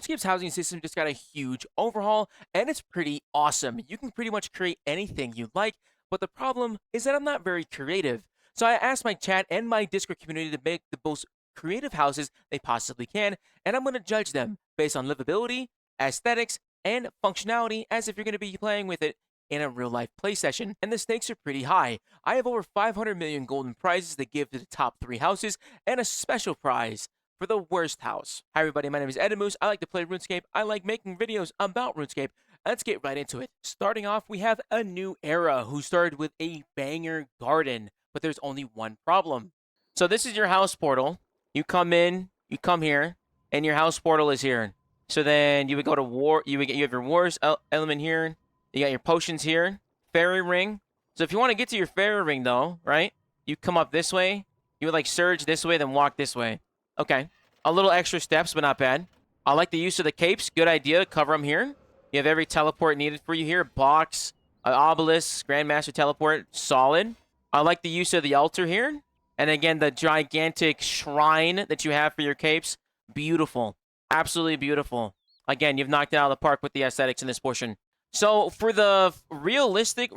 RuneScape's housing system just got a huge overhaul, and it's pretty awesome. You can pretty much create anything you like, but the problem is that I'm not very creative. So I asked my chat and my Discord community to make the most creative houses they possibly can, and I'm going to judge them based on livability, aesthetics, and functionality as if you're going to be playing with it in a real-life play session, and the stakes are pretty high. I have over 500 million golden prizes to give to the top 3 houses, and a special prize for the worst house. Hi everybody, my name is Edimus. I like to play RuneScape. I like making videos about RuneScape. Let's get right into it. Starting off, we have a new era who started with a banger garden, but there's only one problem. So this is your house portal. You come in, you come here, and your house portal is here. So then you would go to war. You have your wars element here. You got your potions here. Fairy ring. So if you want to get to your fairy ring though, right? You come up this way. You would like surge this way, then walk this way. Okay. A little extra steps, but not bad. I like the use of the capes. Good idea. Cover them here. You have every teleport needed for you here. Box, obelisk, Grandmaster teleport. Solid. I like the use of the altar here. And again, the gigantic shrine that you have for your capes. Beautiful. Absolutely beautiful. Again, you've knocked it out of the park with the aesthetics in this portion. So for the realistic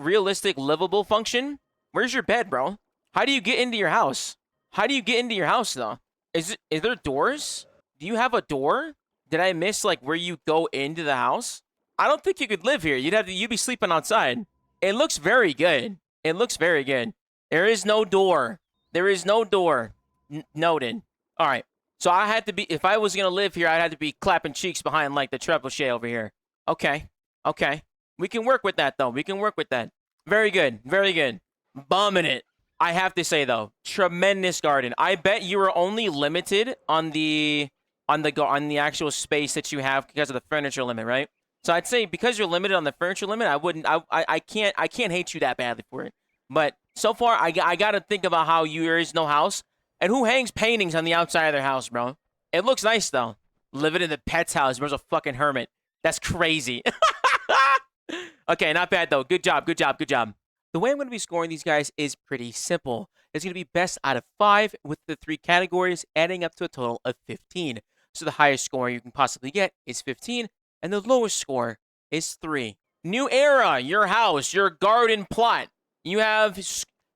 livable function, where's your bed, bro? How do you get into your house? How do you get into your house, though? Is there doors? Do you have a door? Did I miss, like, where you go into the house? I don't think you could live here. You'd be sleeping outside. It looks very good. It looks very good. There is no door. There is no door. Noted. All right. So I had to be, if I was going to live here, I'd have to be clapping cheeks behind, like, the trebuchet over here. Okay. Okay. We can work with that, though. We can work with that. Very good. Very good. Bumming it. I have to say, though, tremendous garden. I bet you are only limited on the actual space that you have because of the furniture limit, right? So I'd say because you're limited on the furniture limit, I can't hate you that badly for it. But so far, I got to think about how there is no house. And who hangs paintings on the outside of their house, bro? It looks nice, though. Living in the pet's house. There's a fucking hermit. That's crazy. Okay, not bad, though. Good job, good job, good job. The way I'm going to be scoring these guys is pretty simple. It's going to be best out of 5 with the 3 categories, adding up to a total of 15. So the highest score you can possibly get is 15, and the lowest score is 3. New era, your house, your garden plot. You have,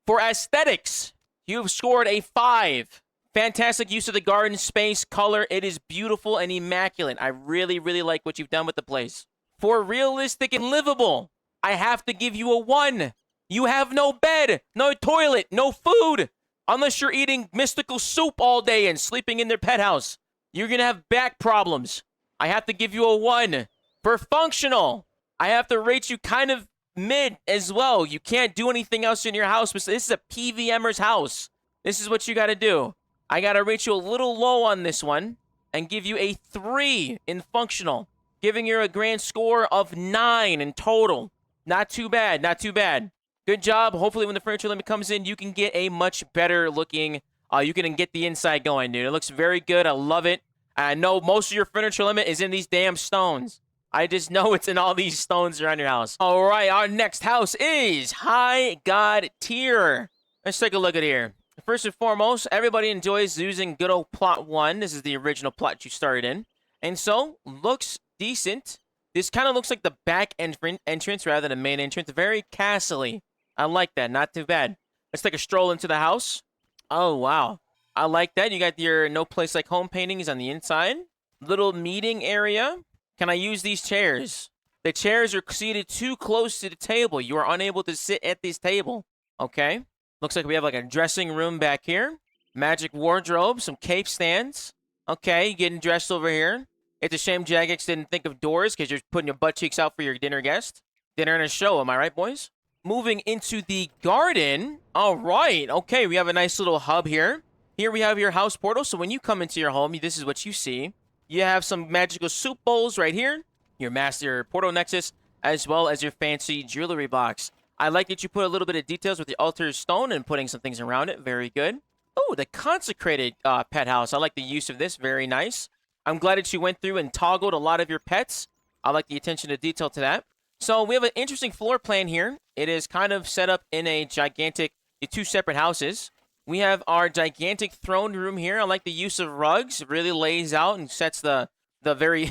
for aesthetics, you've scored a 5. Fantastic use of the garden space, color. It is beautiful and immaculate. I really, really like what you've done with the place. For realistic and livable, I have to give you a 1. You have no bed, no toilet, no food. Unless you're eating mystical soup all day and sleeping in their pet house. You're going to have back problems. I have to give you a 1. For functional, I have to rate you kind of mid as well. You can't do anything else in your house. This is a PVMer's house. This is what you got to do. I got to rate you a little low on this one and give you a 3 in functional. Giving you a grand score of 9 in total. Not too bad, not too bad. Good job. Hopefully when the furniture limit comes in, you can get a much better looking, you can get the inside going, dude. It looks very good. I love it. I know most of your furniture limit is in these damn stones. I just know it's in all these stones around your house. All right, our next house is High God Tier. Let's take a look at here. First and foremost, everybody enjoys using good old plot 1. This is the original plot you started in. And so, looks decent. This kind of looks like the back entrance rather than the main entrance. Very castle-y. I like that. Not too bad. Let's take a stroll into the house. Oh, wow. I like that. You got your No Place Like Home paintings on the inside. Little meeting area. Can I use these chairs? The chairs are seated too close to the table. You are unable to sit at this table. Okay. Looks like we have like a dressing room back here. Magic wardrobe. Some cape stands. Okay. Getting dressed over here. It's a shame Jagex didn't think of doors because you're putting your butt cheeks out for your dinner guest. Dinner and a show. Am I right, boys? Moving into the garden. All right. Okay, we have a nice little hub here. Here we have your house portal. So when you come into your home, this is what you see. You have some magical soup bowls right here. Your master portal nexus, as well as your fancy jewelry box. I like that you put a little bit of details with the altar stone and putting some things around it. Very good. Oh, the consecrated pet house. I like the use of this. Very nice. I'm glad that you went through and toggled a lot of your pets. I like the attention to detail to that. So we have an interesting floor plan here. It is kind of set up in a gigantic, 2 separate houses. We have our gigantic throne room here. I like the use of rugs. It really lays out and sets the very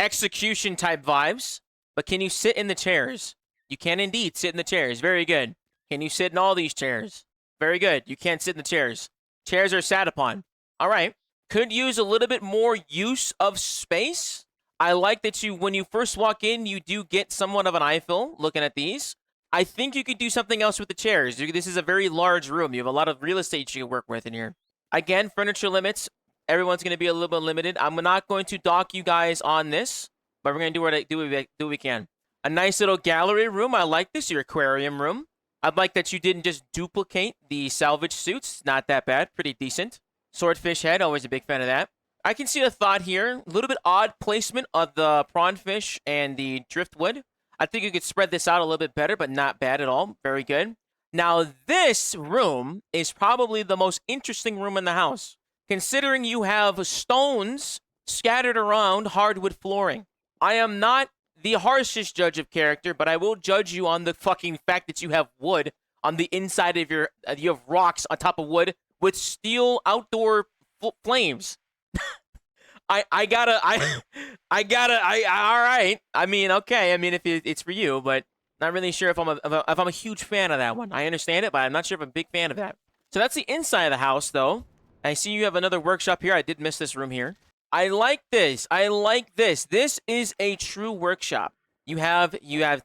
execution type vibes. But can you sit in the chairs? You can indeed sit in the chairs. Very good. Can you sit in all these chairs? Very good. You can't sit in the chairs. Chairs are sat upon. All right. Could use a little bit more use of space. I like that when you first walk in, you do get somewhat of an eye fill looking at these. I think you could do something else with the chairs. This is a very large room. You have a lot of real estate you can work with in here. Again, furniture limits. Everyone's going to be a little bit limited. I'm not going to dock you guys on this, but we're going to do what we can. A nice little gallery room. I like this. Your aquarium room. I'd like that you didn't just duplicate the salvage suits. Not that bad. Pretty decent. Swordfish head. Always a big fan of that. I can see a thought here. A little bit odd placement of the prawnfish and the driftwood. I think you could spread this out a little bit better, but not bad at all. Very good. Now, this room is probably the most interesting room in the house, considering you have stones scattered around hardwood flooring. I am not the harshest judge of character, but I will judge you on the fucking fact that you have wood on the inside of you have rocks on top of wood with steel outdoor flames. All right. I mean, okay. I mean, if it's for you, but not really sure if I'm a huge fan of that one. I understand it, but I'm not sure if I'm a big fan of that. So that's the inside of the house, though. I see you have another workshop here. I did miss this room here. I like this. I like this. This is a true workshop. You have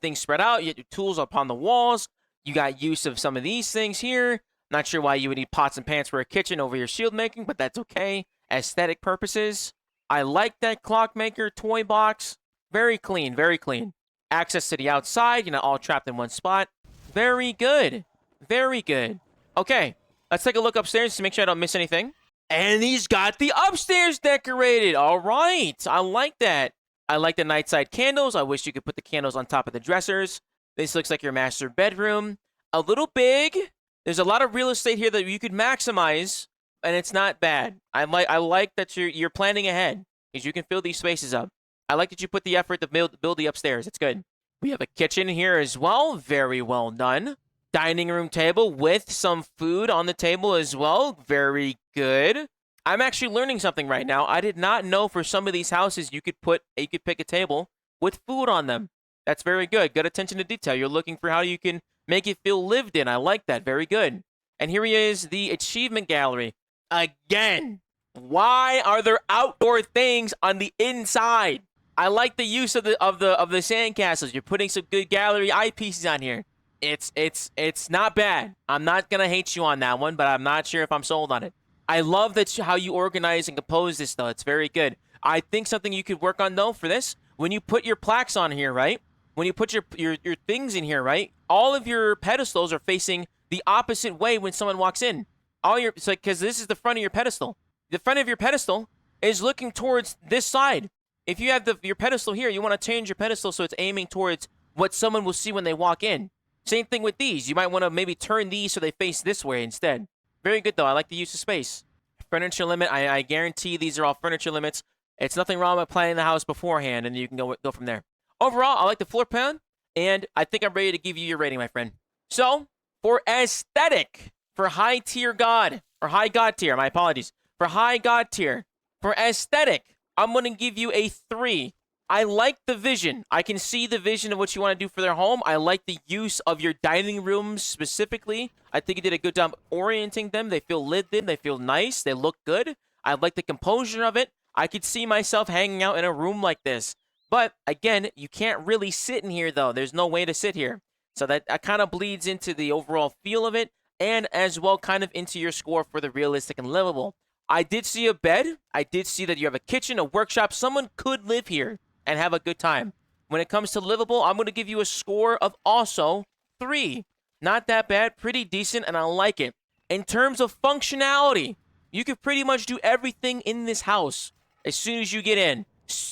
things spread out. You have your tools up on the walls. You got use of some of these things here. Not sure why you would need pots and pans for a kitchen over your shield making, but that's okay. Aesthetic purposes. I like that clockmaker toy box. Very clean, very clean. Access to the outside, you're not all trapped in one spot. Very good. Very good. Okay, let's take a look upstairs to make sure I don't miss anything. And he's got the upstairs decorated. All right, I like that. I like the nightside candles. I wish you could put the candles on top of the dressers. This looks like your master bedroom. A little big. There's a lot of real estate here that you could maximize. And it's not bad. I like that you're planning ahead because you can fill these spaces up. I like that you put the effort to build the upstairs. It's good. We have a kitchen here as well. Very well done. Dining room table with some food on the table as well. Very good. I'm actually learning something right now. I did not know for some of these houses you could pick a table with food on them. That's very good. Good attention to detail. You're looking for how you can make it feel lived in. I like that. Very good. And here he is, the achievement gallery. Again, why are there outdoor things on the inside? I like the use of the sandcastles. You're putting some good gallery eyepieces on here. It's not bad. I'm not gonna hate you on that one, but I'm not sure if I'm sold on it. I love that how you organize and compose this though. It's very good. I think something you could work on though for this, when you put your plaques on here, right? When you put your things in here, right? All of your pedestals are facing the opposite way when someone walks in. It's like, because this is the front of your pedestal. The front of your pedestal is looking towards this side. If you have your pedestal here, you want to change your pedestal so it's aiming towards what someone will see when they walk in. Same thing with these. You might want to maybe turn these so they face this way instead. Very good, though. I like the use of space. Furniture limit. I guarantee these are all furniture limits. It's nothing wrong with planning the house beforehand, and you can go from there. Overall, I like the floor plan, and I think I'm ready to give you your rating, my friend. So, for aesthetic, for high tier god, or high god tier, my apologies. For high god tier, for aesthetic, I'm going to give you a 3. I like the vision. I can see the vision of what you want to do for their home. I like the use of your dining rooms specifically. I think you did a good job orienting them. They feel lived in. They feel nice. They look good. I like the composure of it. I could see myself hanging out in a room like this. But, again, you can't really sit in here, though. There's no way to sit here. So that kind of bleeds into the overall feel of it, and as well kind of into your score for the realistic and livable. I did see a bed. I did see that you have a kitchen, a workshop. Someone could live here and have a good time. When it comes to livable, I'm going to give you a score of also 3. Not that bad. Pretty decent, and I like it. In terms of functionality, you can pretty much do everything in this house as soon as you get in.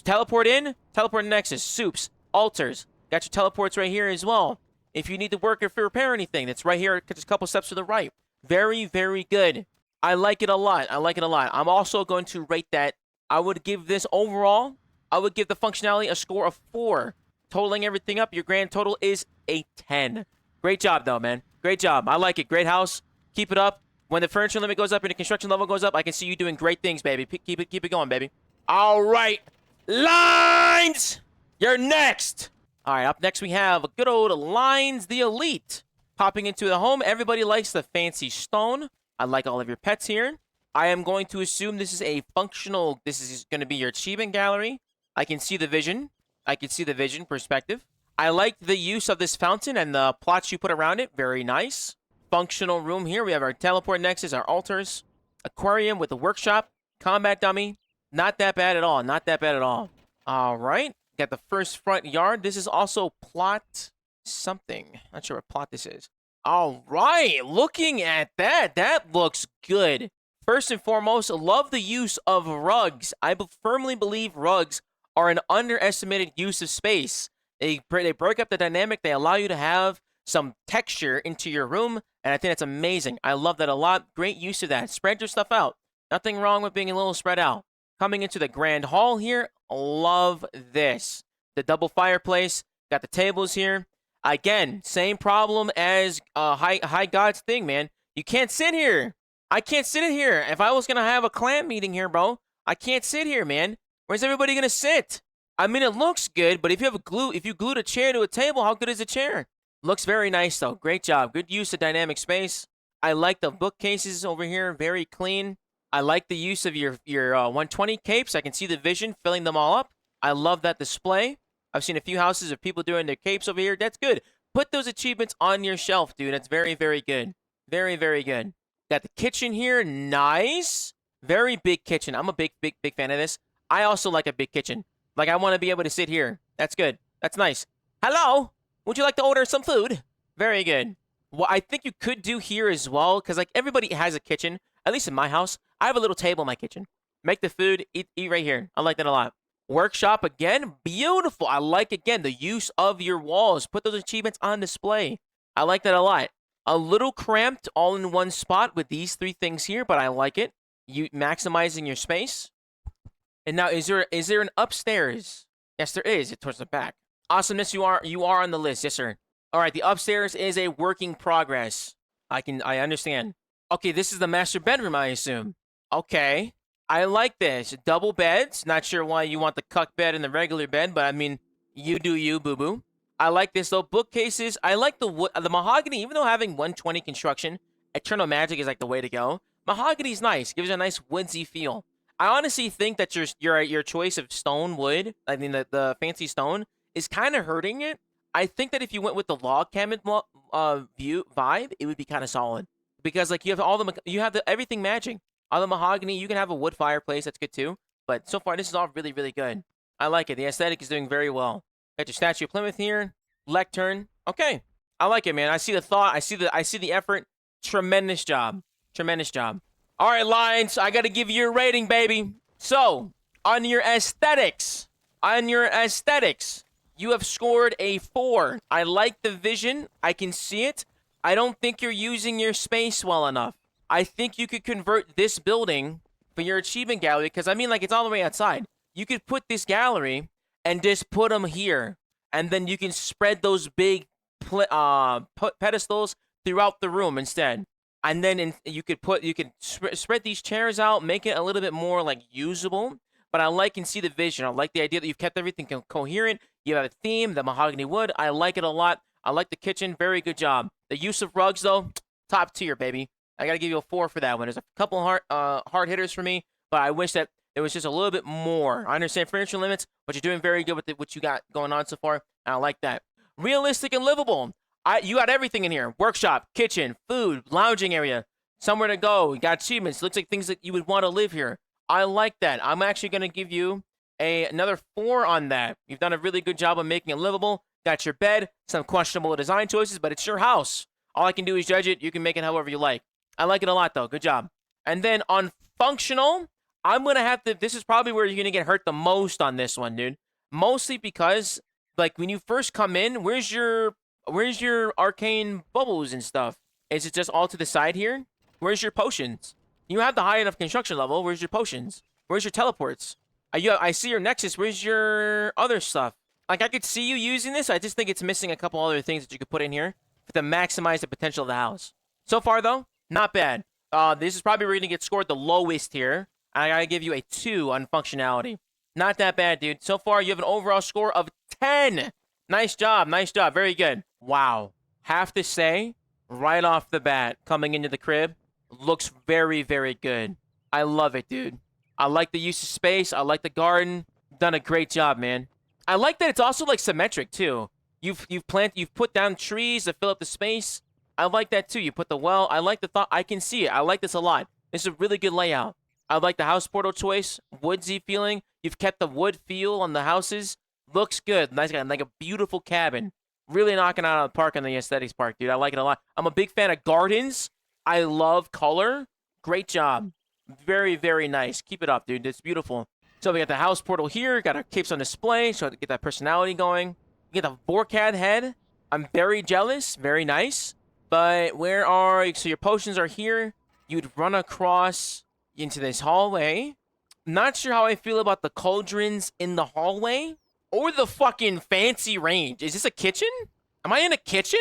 Teleport in, teleport nexus, soups, altars. Got your teleports right here as well. If you need to work or repair anything, that's right here, just a couple steps to the right. Very, very good. I like it a lot. I like it a lot. I'm also going to rate that. I would give this overall, I would give the functionality a score of 4. Totaling everything up, your grand total is a 10. Great job, though, man. Great job. I like it. Great house. Keep it up. When the furniture limit goes up and the construction level goes up, I can see you doing great things, baby. Keep it going, baby. All right. Line Lines, you're next. All right, up next we have good old Lines the Elite. Popping into the home, everybody likes the fancy stone. I like all of your pets here. I am going to assume this is a functional, this is going to be your achievement gallery. I can see the vision. I can see the vision perspective. I like the use of this fountain and the plots you put around it. Very nice. Functional room here. We have our teleport nexus, our altars, aquarium with a workshop, combat dummy. Not that bad at all. Not that bad at all. All right. Got the first front yard. This is also plot something. Not sure what plot this is. All right. Looking at that, that looks good. First and foremost, love the use of rugs. I firmly believe rugs are an underestimated use of space. They break up the dynamic. They allow you to have some texture into your room, and I think that's amazing. I love that a lot. Great use of that. Spread your stuff out. Nothing wrong with being a little spread out. Coming into the grand hall here, love this. The double fireplace, got the tables here. Again, same problem as High God's thing, man. You can't sit here. I can't sit in here. If I was going to have a clan meeting here, bro, I can't sit here, man. Where's everybody going to sit? I mean, it looks good, but if you glued a chair to a table, how good is a chair? Looks very nice, though. Great job. Good use of dynamic space. I like the bookcases over here. Very clean. I like the use of your 120 capes. I can see the vision filling them all up. I love that display. I've seen a few houses of people doing their capes over here. That's good. Put those achievements on your shelf, dude. That's very, very good. Very, very good. Got the kitchen here. Nice. Very big kitchen. I'm a big fan of this. I also like a big kitchen. Like, I want to be able to sit here. That's good. That's nice. Hello? Would you like to order some food? Very good. What I think you could do here as well, because, like, everybody has a kitchen. At least in my house, I have a little table in my kitchen. Make the food, eat right here. I like that a lot. Workshop, again, beautiful. I like, again, the use of your walls. Put those achievements on display. I like that a lot. A little cramped all in one spot with these three things here, but I like it. You maximizing your space. And now, is there an upstairs? Yes, there is. It's towards the back. Awesomeness, you are on the list. Yes, sir. All right, the upstairs is a work in progress. I understand. Okay, this is the master bedroom, I assume. Okay. I like this. Double beds. Not sure why you want the cuck bed and the regular bed, but I mean, you do you, boo-boo. I like this, though. Bookcases. I like the wood, the mahogany, even though having 120 construction, Eternal Magic is like the way to go. Mahogany's nice. Gives you a nice woodsy feel. I honestly think that your choice of stone wood, I mean the fancy stone, is kind of hurting it. I think that if you went with the log cabin view vibe, it would be kind of solid because like you have everything matching. All the mahogany, you can have a wood fireplace. That's good too. But so far, this is all really, really good. I like it. The aesthetic is doing very well. Got your Statue of Plymouth here, lectern. Okay, I like it, man. I see the thought. I see the effort. Tremendous job. Tremendous job. All right, Lions, I got to give you a rating, baby. So, on your aesthetics, you have scored a 4. I like the vision. I can see it. I don't think you're using your space well enough. I think you could convert this building for your achievement gallery, because, I mean, like, it's all the way outside. You could put this gallery and just put them here, and then you can spread those big pedestals throughout the room instead. And then you could spread these chairs out, make it a little bit more like usable. But I like and see the vision. I like the idea that you've kept everything coherent. You have a theme, the mahogany wood. I like it a lot. I like the kitchen. Very good job. The use of rugs, though, top tier, baby. I gotta give you a 4 for that one. There's a couple hard hitters for me, but I wish that it was just a little bit more. I understand furniture limits, but you're doing very good with what you got going on so far. And I like that. Realistic and livable. You got everything in here. Workshop, kitchen, food, lounging area, somewhere to go. You got achievements. Looks like things that you would want to live here. I like that. I'm actually going to give you another 4 on that. You've done a really good job of making it livable. Got your bed, some questionable design choices, but it's your house. All I can do is judge it. You can make it however you like. I like it a lot, though. Good job. And then on functional, I'm going to have to... This is probably where you're going to get hurt the most on this one, dude. Mostly because, like, when you first come in, where's your arcane bubbles and stuff? Is it just all to the side here? Where's your potions? You have the high enough construction level. Where's your potions? Where's your teleports? I see your nexus. Where's your other stuff? Like, I could see you using this. I just think it's missing a couple other things that you could put in here to maximize the potential of the house. So far, though, not bad. This is probably where you're going to get scored the lowest here. I gotta give you a 2 on functionality. Not that bad, dude. So far, you have an overall score of 10. Nice job. Nice job. Very good. Wow. Have to say, right off the bat, coming into the crib, looks very, very good. I love it, dude. I like the use of space. I like the garden. Done a great job, man. I like that it's also like symmetric too. You've put down trees to fill up the space. I like that too. You put the well. I like the thought. I can see it. I like this a lot. This is a really good layout. I like the house portal choice. Woodsy feeling. You've kept the wood feel on the houses. Looks good. Nice guy. Like a beautiful cabin. Really knocking out of the park on the aesthetics part, dude. I like it a lot. I'm a big fan of gardens. I love color. Great job. Very, very nice. Keep it up, dude. It's beautiful. So we got the house portal here. Got our capes on display. So to get that personality going. We get the Vorcad head. I'm very jealous. Very nice. But where are... So your potions are here. You'd run across into this hallway. Not sure how I feel about the cauldrons in the hallway. Or the fucking fancy range. Is this a kitchen? Am I in a kitchen?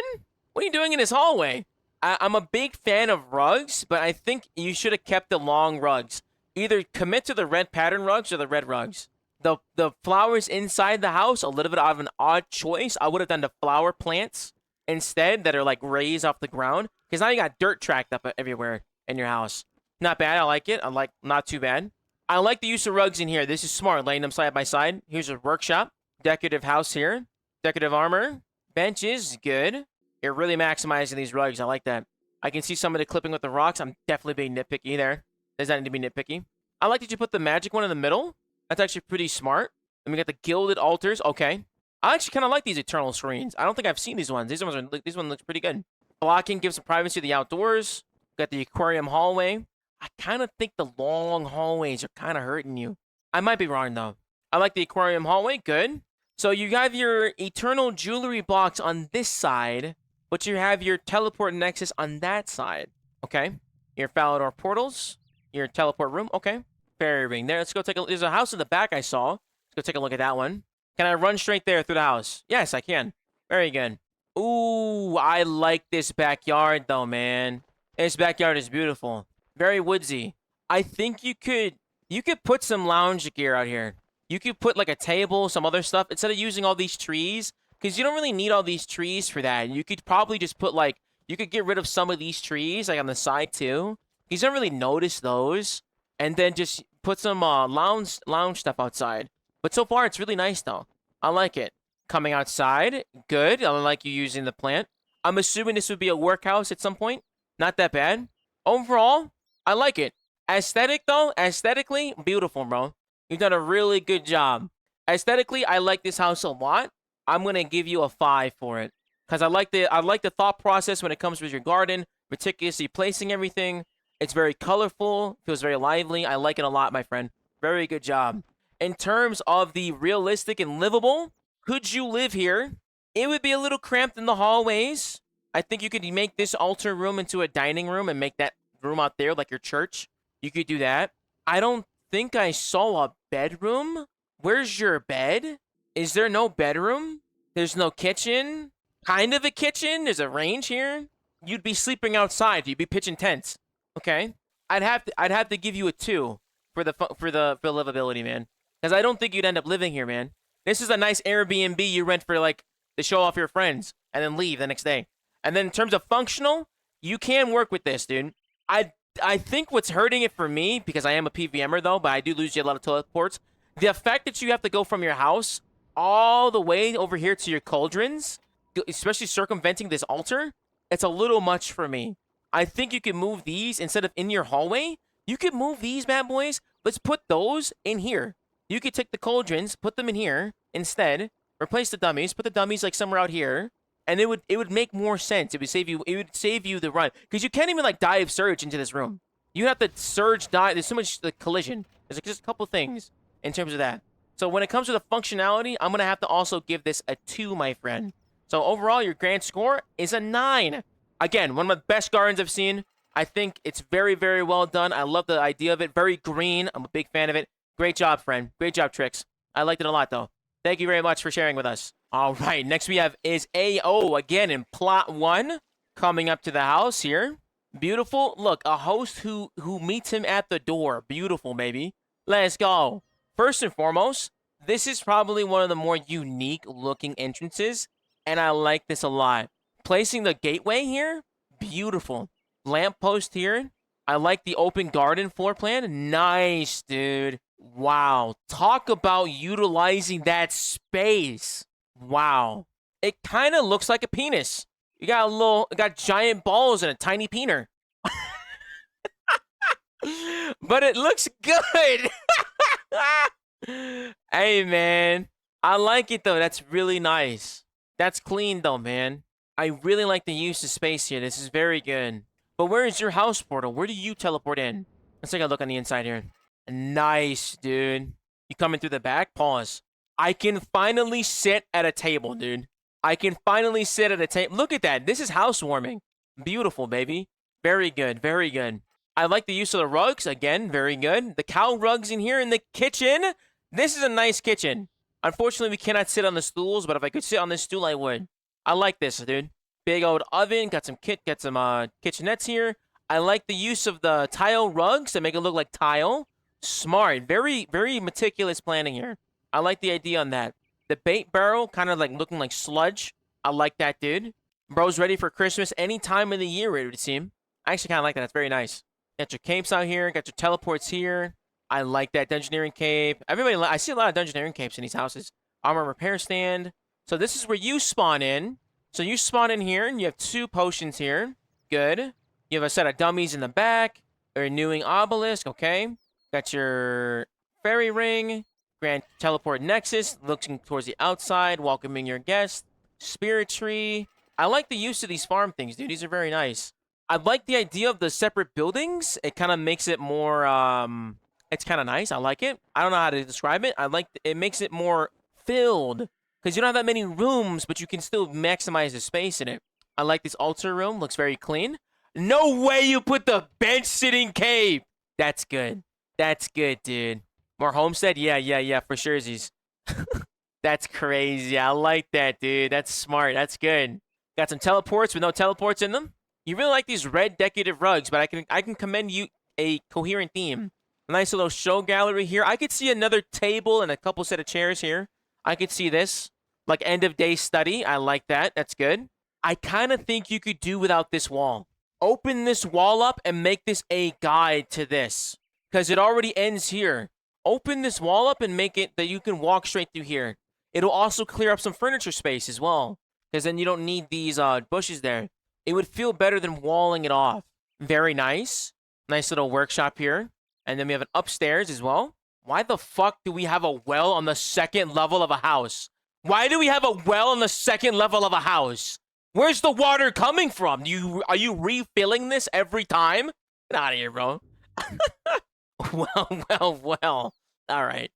What are you doing in this hallway? I'm a big fan of rugs, but I think you should have kept the long rugs. Either commit to the red pattern rugs or the red rugs. The flowers inside the house, a little bit of an odd choice. I would have done the flower plants instead that are like raised off the ground. Because now you got dirt tracked up everywhere in your house. Not bad. I like it. Not too bad. I like the use of rugs in here. This is smart, laying them side by side. Here's a workshop. Decorative house here. Decorative armor. Benches. Good. You're really maximizing these rugs. I like that. I can see some of the clipping with the rocks. I'm definitely being nitpicky there. Does that need to be nitpicky? I like that you put the magic one in the middle. That's actually pretty smart. And we got the gilded altars. Okay. I actually kind of like these eternal screens. I don't think I've seen these ones. This one looks pretty good. Blocking gives some privacy to the outdoors. Got the aquarium hallway. I kind of think the long hallways are kind of hurting you. I might be wrong, though. I like the aquarium hallway. Good. So you have your eternal jewelry blocks on this side, but you have your teleport nexus on that side. Okay. Your Falador portals. Your teleport room. Okay. Fairy ring there. Let's go take a... There's a house in the back I saw. Let's go take a look at that one. Can I run straight there through the house? Yes, I can. Very good. Ooh, I like this backyard, though, man. This backyard is beautiful. Very woodsy. I think you could put some lounge gear out here. You could put like a table, some other stuff, instead of using all these trees, because you don't really need all these trees for that. You could probably just put like, you could get rid of some of these trees, like on the side too. You don't really notice those, and then just put some lounge stuff outside. But so far, it's really nice though. I like it. Coming outside, good. I like you using the plant. I'm assuming this would be a workhouse at some point. Not that bad. Overall, I like it. Aesthetic though, aesthetically, beautiful, bro. You've done a really good job. Aesthetically, I like this house a lot. I'm gonna give you a 5 for it. Because I like the thought process when it comes with your garden, meticulously placing everything. It's very colorful, feels very lively. I like it a lot, my friend. Very good job. In terms of the realistic and livable, could you live here? It would be a little cramped in the hallways. I think you could make this altar room into a dining room and make that room out there like your church. You could do that. I don't think I saw a bedroom. Where's your bed? Is there no bedroom? There's no kitchen? Kind of a kitchen? There's a range here? You'd be sleeping outside. You'd be pitching tents. Okay. I'd have to give you a 2 for the livability, man. Because I don't think you'd end up living here, man. This is a nice Airbnb you rent for like to show off your friends and then leave the next day. And then in terms of functional, you can work with this, dude. I think what's hurting it for me, because I am a PVMer though, but I do lose you a lot of teleports, the fact that you have to go from your house all the way over here to your cauldrons, especially circumventing this altar, it's a little much for me. I think you can move these instead of in your hallway. You could move these bad boys. Let's put those in here. You could take the cauldrons, put them in here instead, replace the dummies, put the dummies like somewhere out here. And it would make more sense. It would save you the run. Because you can't even like dive surge into this room. You have to surge dive. There's so much like collision. There's like just a couple things in terms of that. So when it comes to the functionality, I'm gonna have to also give this a 2, my friend. So overall, your grand score is a 9. Again, one of the best gardens I've seen. I think it's very, very well done. I love the idea of it. Very green. I'm a big fan of it. Great job, friend. Great job, Trix. I liked it a lot, though. Thank you very much for sharing with us. All right, next we have is AO again in plot 1, coming up to the house here. Beautiful. Look, a host who meets him at the door. Beautiful, baby. Let's go. First and foremost, this is probably one of the more unique looking entrances, and I like this a lot. Placing the gateway here, beautiful. Lamppost here. I like the open garden floor plan. Nice, dude. Wow. Talk about utilizing that space. Wow. It kind of looks like a penis. You got giant balls and a tiny peener. But it looks good. Hey, man. I like it, though. That's really nice. That's clean, though, man. I really like the use of space here. This is very good. But where is your house portal? Where do you teleport in? Let's take a look on the inside here. Nice, dude. You coming through the back? Pause. I can finally sit at a table, dude. I can finally sit at a table. Look at that. This is housewarming. Beautiful, baby. Very good. Very good. I like the use of the rugs. Again, very good. The cow rugs in here in the kitchen. This is a nice kitchen. Unfortunately, we cannot sit on the stools, but if I could sit on this stool, I would. I like this, dude. Big old oven. Got some kitchenettes here. I like the use of the tile rugs to make it look like tile. Smart. Very, very meticulous planning here. I like the idea on that. The bait barrel, kind of like looking like sludge. I like that, dude. Bro's ready for Christmas any time of the year, it would seem. I actually kind of like that. That's very nice. Got your capes out here. Got your teleports here. I like that Dungeoneering cape. I see a lot of Dungeoneering capes in these houses. Armor repair stand. So this is where you spawn in. So you spawn in here, and you have 2 potions here. Good. You have a set of dummies in the back. A renewing obelisk. Okay. Got your fairy ring. Grand teleport nexus. Looking towards the outside. Welcoming your guest. Spirit tree. I like the use of these farm things, dude. These are very nice. I like the idea of the separate buildings. It kind of makes it more, it's kind of nice. I like it. I don't know how to describe it. It makes it more filled. Because you don't have that many rooms, but you can still maximize the space in it. I like this altar room. Looks very clean. No way you put the bench sitting cave. That's good. That's good, dude. More homestead? Yeah, for sure. That's crazy. I like that, dude. That's smart. That's good. Got some teleports with no teleports in them. You really like these red decorative rugs, but I can commend you a coherent theme. A nice little show gallery here. I could see another table and a couple set of chairs here. I could see this. Like end of day study. I like that. That's good. I kind of think you could do without this wall. Open this wall up and make this a guide to this. Because it already ends here. Open this wall up and make it that you can walk straight through here. It'll also clear up some furniture space as well. Because then you don't need these bushes there. It would feel better than walling it off. Very nice. Nice little workshop here. And then we have an upstairs as well. Why the fuck do we have a well on the 2nd level of a house? Why do we have a well on the 2nd level of a house? Where's the water coming from? Are you refilling this every time? Get out of here, bro. Well. All right.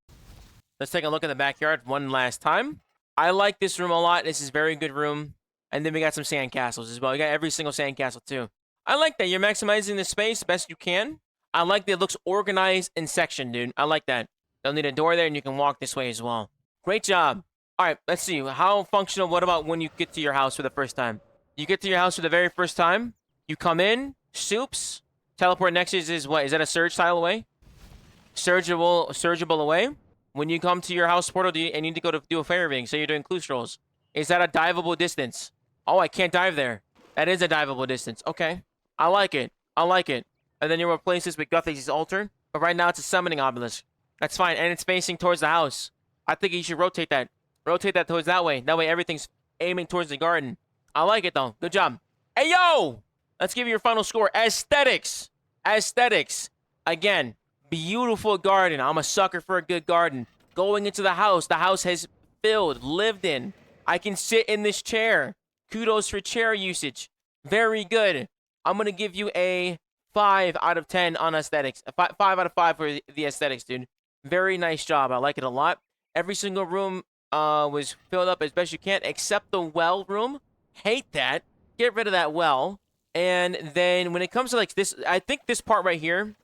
Let's take a look at the backyard one last time. I like this room a lot. This is a very good room. And then we got some sandcastles as well. We got every single sandcastle, too. I like that. You're maximizing the space best you can. I like that it looks organized and sectioned, dude. I like that. Don't need a door there, and you can walk this way as well. Great job. All right, let's see. How functional? What about when you get to your house for the first time? You get to your house for the very first time. You come in. Soups. Teleport nexus is what? Is that a surge tile away? Surgeable away. When you come to your house portal, and you need to go to do a fairy ring, so you're doing clue strolls. Is that a diveable distance? Oh, I can't dive there. That is a diveable distance. Okay. I like it. I like it. And then you replace this with Guthy's altar. But right now, it's a summoning obelisk. That's fine. And it's facing towards the house. I think you should rotate that. Rotate that towards that way. That way, everything's aiming towards the garden. I like it, though. Good job. Hey, yo! Let's give you your final score. Aesthetics. Aesthetics. Again, beautiful garden. I'm a sucker for a good garden. Going into the house has filled, lived in. I can sit in this chair. Kudos for chair usage. Very good. I'm going to give you a 5 out of 10 on aesthetics. 5 out of 5 for the aesthetics, dude. Very nice job. I like it a lot. Every single room was filled up as best you can, except the well room. Hate that. Get rid of that well. And then when it comes to like this, I think this part right here,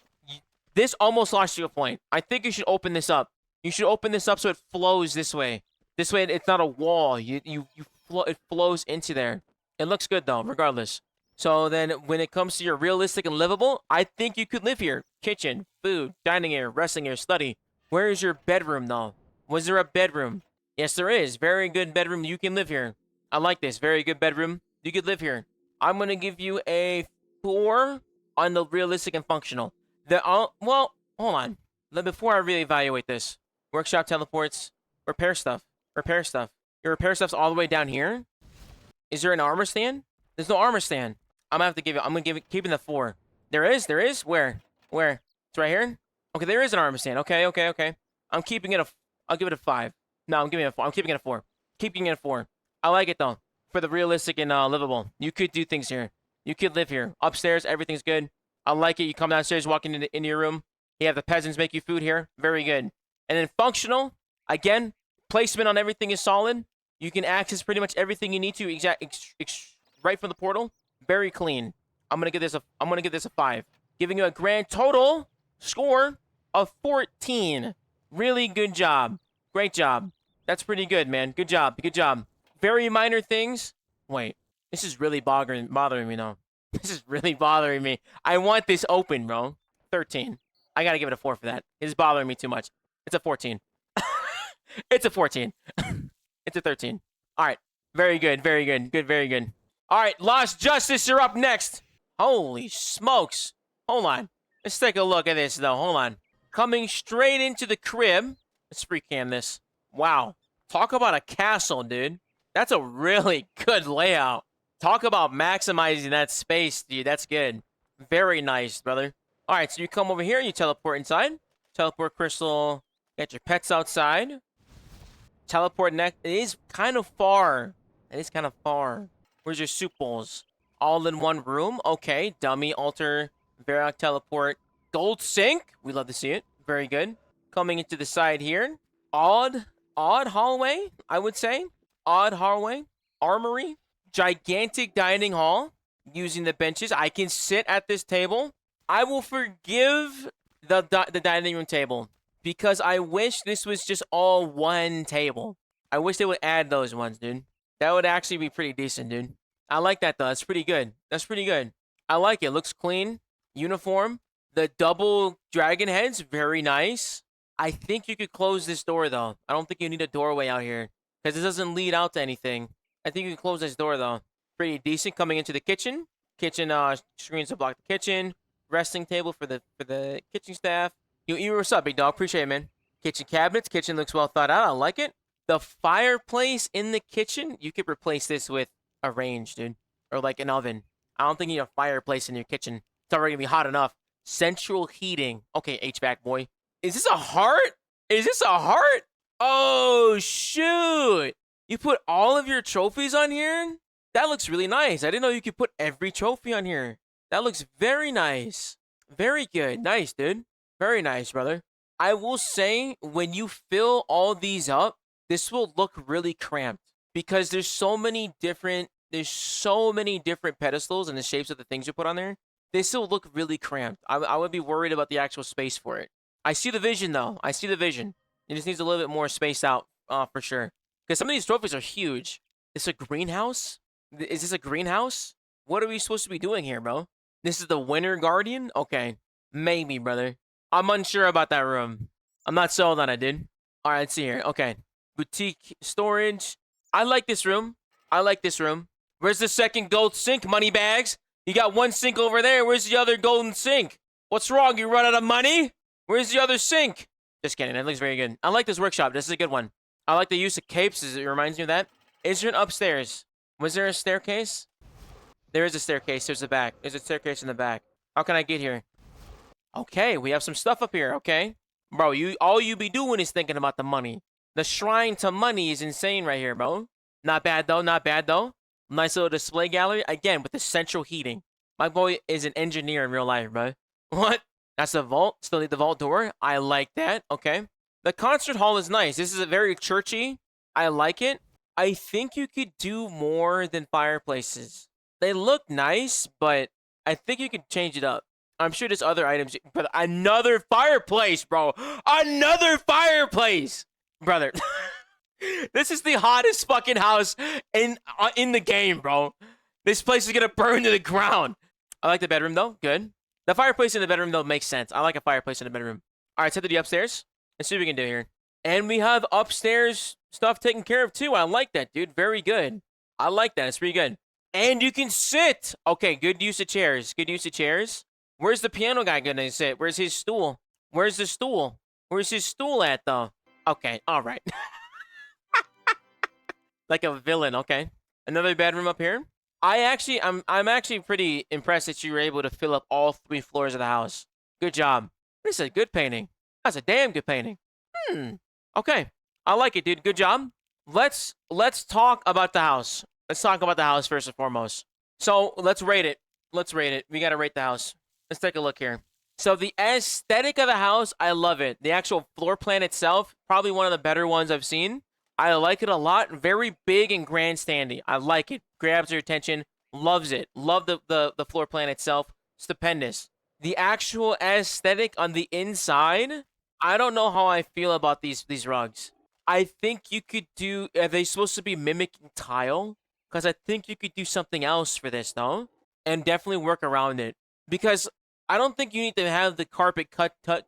this almost lost you a point. I think you should open this up. You should open this up so it flows this way. This way, it's not a wall. It flows into there. It looks good, though, regardless. So then, when it comes to your realistic and livable, I think you could live here. Kitchen, food, dining area, resting area, study. Where is your bedroom, though? Was there a bedroom? Yes, there is. Very good bedroom. You can live here. I like this. Very good bedroom. You could live here. I'm going to give you a 4 on the realistic and functional. Well, hold on. Before I really evaluate this. Workshop teleports. Repair stuff. Repair stuff. Your repair stuff's all the way down here? Is there an armor stand? There's no armor stand. I'm gonna have to give it. I'm gonna give it. Keeping the 4. There is. There is. Where? Where? It's right here. Okay, there is an armor stand. Okay. Okay. Okay. I'm keeping it a. I'll give it a 5. No, I'm giving it a 4. I'm keeping it a 4. Keeping it a 4. I like it though. For the realistic and livable. You could do things here. You could live here. Upstairs, everything's good. I like it. You come downstairs, walk into your room. You have the peasants make you food here. Very good. And then functional. Again, placement on everything is solid. You can access pretty much everything you need to right from the portal. Very clean. I'm gonna give this a 5. Giving you a grand total score of 14. Really good job. Great job. That's pretty good, man. Good job. Good job. Very minor things. Wait. This is really bothering me now. This is really bothering me. I want this open, bro. 13. I gotta give it a 4 for that. It's bothering me too much. It's a 14. It's a 14. It's a 13. All right. Very good. Very good. Good. Very good. All right. Lost Justice, you're up next. Holy smokes. Hold on. Let's take a look at this, though. Hold on. Coming straight into the crib. Let's free cam this. Wow. Talk about a castle, dude. That's a really good layout. Talk about maximizing that space, dude. That's good. Very nice, brother. All right. So you come over here. You teleport inside. Teleport crystal. Get your pets outside. Teleport next. It is kind of far. It is kind of far. Where's your soup bowls? All in one room. Okay. Dummy, altar, Varrock teleport. Gold sink. We love to see it. Very good. Coming into the side here. Odd hallway, I would say. Odd hallway. Armory. Gigantic dining hall. Using the benches. I can sit at this table. I will forgive the dining room table. Because I wish this was just all one table. I wish they would add those ones, dude. That would actually be pretty decent, dude. I like that, though. That's pretty good. That's pretty good. I like it. Looks clean. Uniform. The double dragon heads. Very nice. I think you could close this door, though. I don't think you need a doorway out here. Because it doesn't lead out to anything. I think you can close this door, though. Pretty decent. Coming into the kitchen. Kitchen screens to block the kitchen. Resting table for the kitchen staff. You what's up, big dog? Appreciate it, man. Kitchen cabinets. Kitchen looks well thought out. I like it. The fireplace in the kitchen, you could replace this with a range, dude. Or like an oven. I don't think you need a fireplace in your kitchen. It's already gonna be hot enough. Central heating. Okay, HVAC boy. Is this a heart? Is this a heart? Oh, shoot. You put all of your trophies on here? That looks really nice. I didn't know you could put every trophy on here. That looks very nice. Very good. Nice, dude. Very nice, brother. I will say, when you fill all these up, this will look really cramped because there's so many different pedestals and the shapes of the things you put on there. This will look really cramped. I would be worried about the actual space for it. I see the vision, though. I see the vision. It just needs a little bit more spaced out, for sure. Because some of these trophies are huge. Is this a greenhouse? Is this a greenhouse? What are we supposed to be doing here, bro? This is the Winter Guardian? Okay. Maybe, brother. I'm unsure about that room. I'm not sold on it, dude. All right, let's see here. Okay. Boutique storage. I like this room. I like this room. Where's the second gold sink, money bags? You got one sink over there. Where's the other golden sink? What's wrong? You run out of money? Where's the other sink? Just kidding. That looks very good. I like this workshop. This is a good one. I like the use of capes. It reminds me of that. Is there an upstairs? Was there a staircase? There is a staircase. There's a back. There's a staircase in the back. How can I get here? Okay, we have some stuff up here. Okay. Bro, all you be doing is thinking about the money. The shrine to money is insane right here, bro. Not bad, though. Not bad, though. Nice little display gallery. Again, with the central heating. My boy is an engineer in real life, bro. What? That's the vault. Still need the vault door. I like that. Okay. The concert hall is nice. This is a very churchy. I like it. I think you could do more than fireplaces. They look nice, but I think you could change it up. I'm sure there's other items. But another fireplace, bro. Another fireplace. Brother. This is the hottest fucking house in the game, bro. This place is gonna burn to the ground. I like the bedroom, though. Good. The fireplace in the bedroom, though, makes sense. I like a fireplace in the bedroom. All right, let's head to the upstairs. Let's see what we can do here. And we have upstairs stuff taken care of too. I like that, dude. Very good. I like that. It's pretty good. And you can sit. Okay, good use of chairs. Good use of chairs. Where's the piano guy gonna sit? Where's his stool? Where's the stool? Where's his stool at, though? Okay, all right. Like a villain. Okay. Another bedroom up here. I'm actually pretty impressed that you were able to fill up all 3 floors of the house. Good job. This is a good painting. That's a damn good painting. Okay. I like it, dude. Good job. Let's talk about the house. Let's talk about the house first and foremost. So let's rate it. Let's rate it. We gotta rate the house. Let's take a look here. So the aesthetic of the house, I love it. The actual floor plan itself, probably one of the better ones I've seen. I like it a lot. Very big and grandstandy. I like it. Grabs your attention. Loves it. Love the floor plan itself. Stupendous. The actual aesthetic on the inside, I don't know how I feel about these rugs. I think you could do... Are they supposed to be mimicking tile? Because I think you could do something else for this, though. And definitely work around it. Because I don't think you need to have the carpet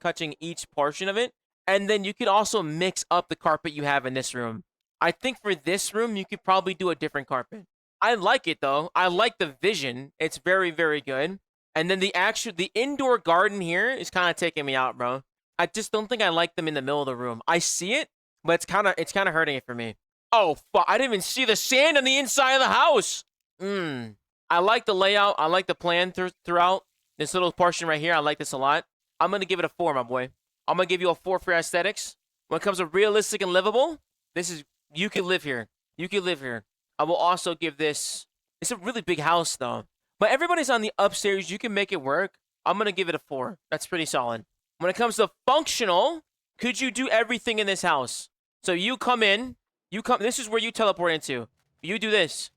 touching each portion of it. And then you could also mix up the carpet you have in this room. I think for this room, you could probably do a different carpet. I like it, though. I like the vision. It's very, very good. And then the indoor garden here is kind of taking me out, bro. I just don't think I like them in the middle of the room. I see it, but it's kind of hurting it for me. Oh, fuck. I didn't even see the sand on the inside of the house. I like the layout. I like the plan throughout. This little portion right here, I like this a lot. I'm going to give it a 4, my boy. I'm going to give you a 4 for aesthetics. When it comes to realistic and livable, you can live here. You can live here. I will also give this... It's a really big house, though. But everybody's on the upstairs. You can make it work. I'm going to give it a 4. That's pretty solid. When it comes to functional, could you do everything in this house? So you come in. This is where you teleport into. You do this.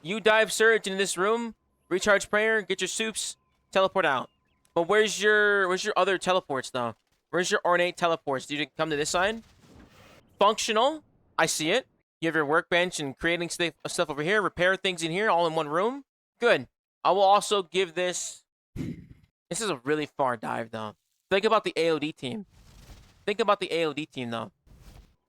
You dive surge into this room. Recharge prayer. Get your soups. Teleport out. But where's your other teleports, though? Where's your ornate teleports? Do you come to this side? Functional. I see it. You have your workbench and creating stuff over here. Repair things in here, all in one room. Good. I will also give this... This is a really far dive, though. Think about the AOD team. Think about the AOD team, though.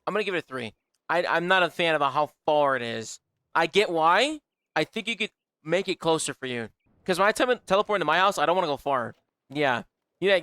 I'm going to give it a 3. I'm not a fan about how far it is. I get why. I think you could make it closer for you. Because when I teleport into my house, I don't want to go far. Yeah. Yeah.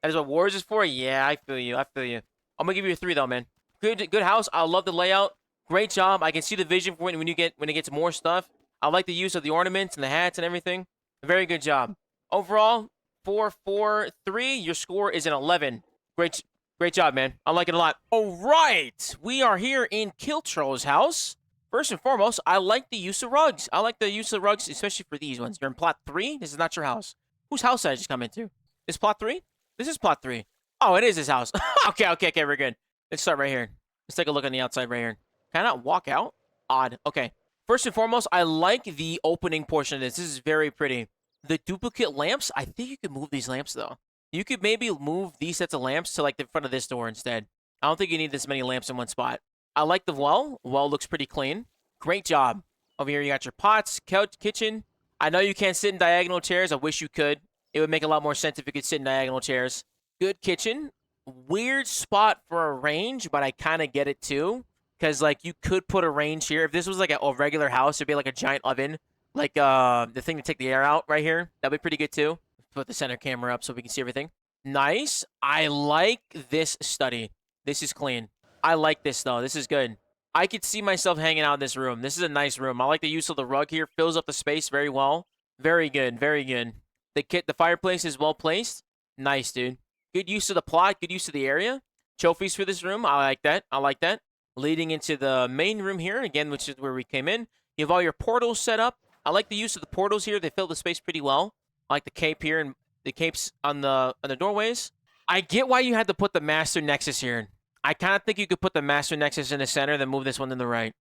That is what Wars is for? Yeah, I feel you. I'm going to give you a 3, though, man. Good house. I love the layout. Great job. I can see the vision for it when it gets more stuff. I like the use of the ornaments and the hats and everything. Very good job. Overall, 4, 4, 3. Your score is an 11. Great job, man. I like it a lot. All right. We are here in Kiltro's house. First and foremost, I like the use of rugs. I like the use of rugs, especially for these ones. You're in plot 3. This is not your house. Whose house did I just come into? Is plot 3? This is plot 3. Oh, it is his house. Okay, we're good. Let's start right here. Let's take a look on the outside right here. Can I not walk out? Odd. Okay. First and foremost, I like the opening portion of this. This is very pretty. The duplicate lamps, I think you could move these lamps, though. You could maybe move these sets of lamps to, like, the front of this door instead. I don't think you need this many lamps in one spot. I like the well. Well looks pretty clean. Great job. Over here, you got your pots, couch, kitchen. I know you can't sit in diagonal chairs. I wish you could. It would make a lot more sense if you could sit in diagonal chairs. Good kitchen. Weird spot for a range, but I kind of get it, too. Because, like, you could put a range here. If this was, like, a regular house, it'd be like a giant oven. Like, the thing to take the air out right here. That'd be pretty good, too. Put the center camera up so we can see everything. Nice. I like this study. This is clean. I like this, though. This is good. I could see myself hanging out in this room. This is a nice room. I like the use of the rug here. Fills up the space very well. Very good. Very good. The fireplace is well placed. Nice, dude. Good use of the plot. Good use of the area. Trophies for this room. I like that. I like that. Leading into the main room here, again, which is where we came in. You have all your portals set up. I like the use of the portals here. They fill the space pretty well. I like the cape here and the capes on the doorways. I get why you had to put the Master Nexus here. I kind of think you could put the Master Nexus in the center, then move this one to the right.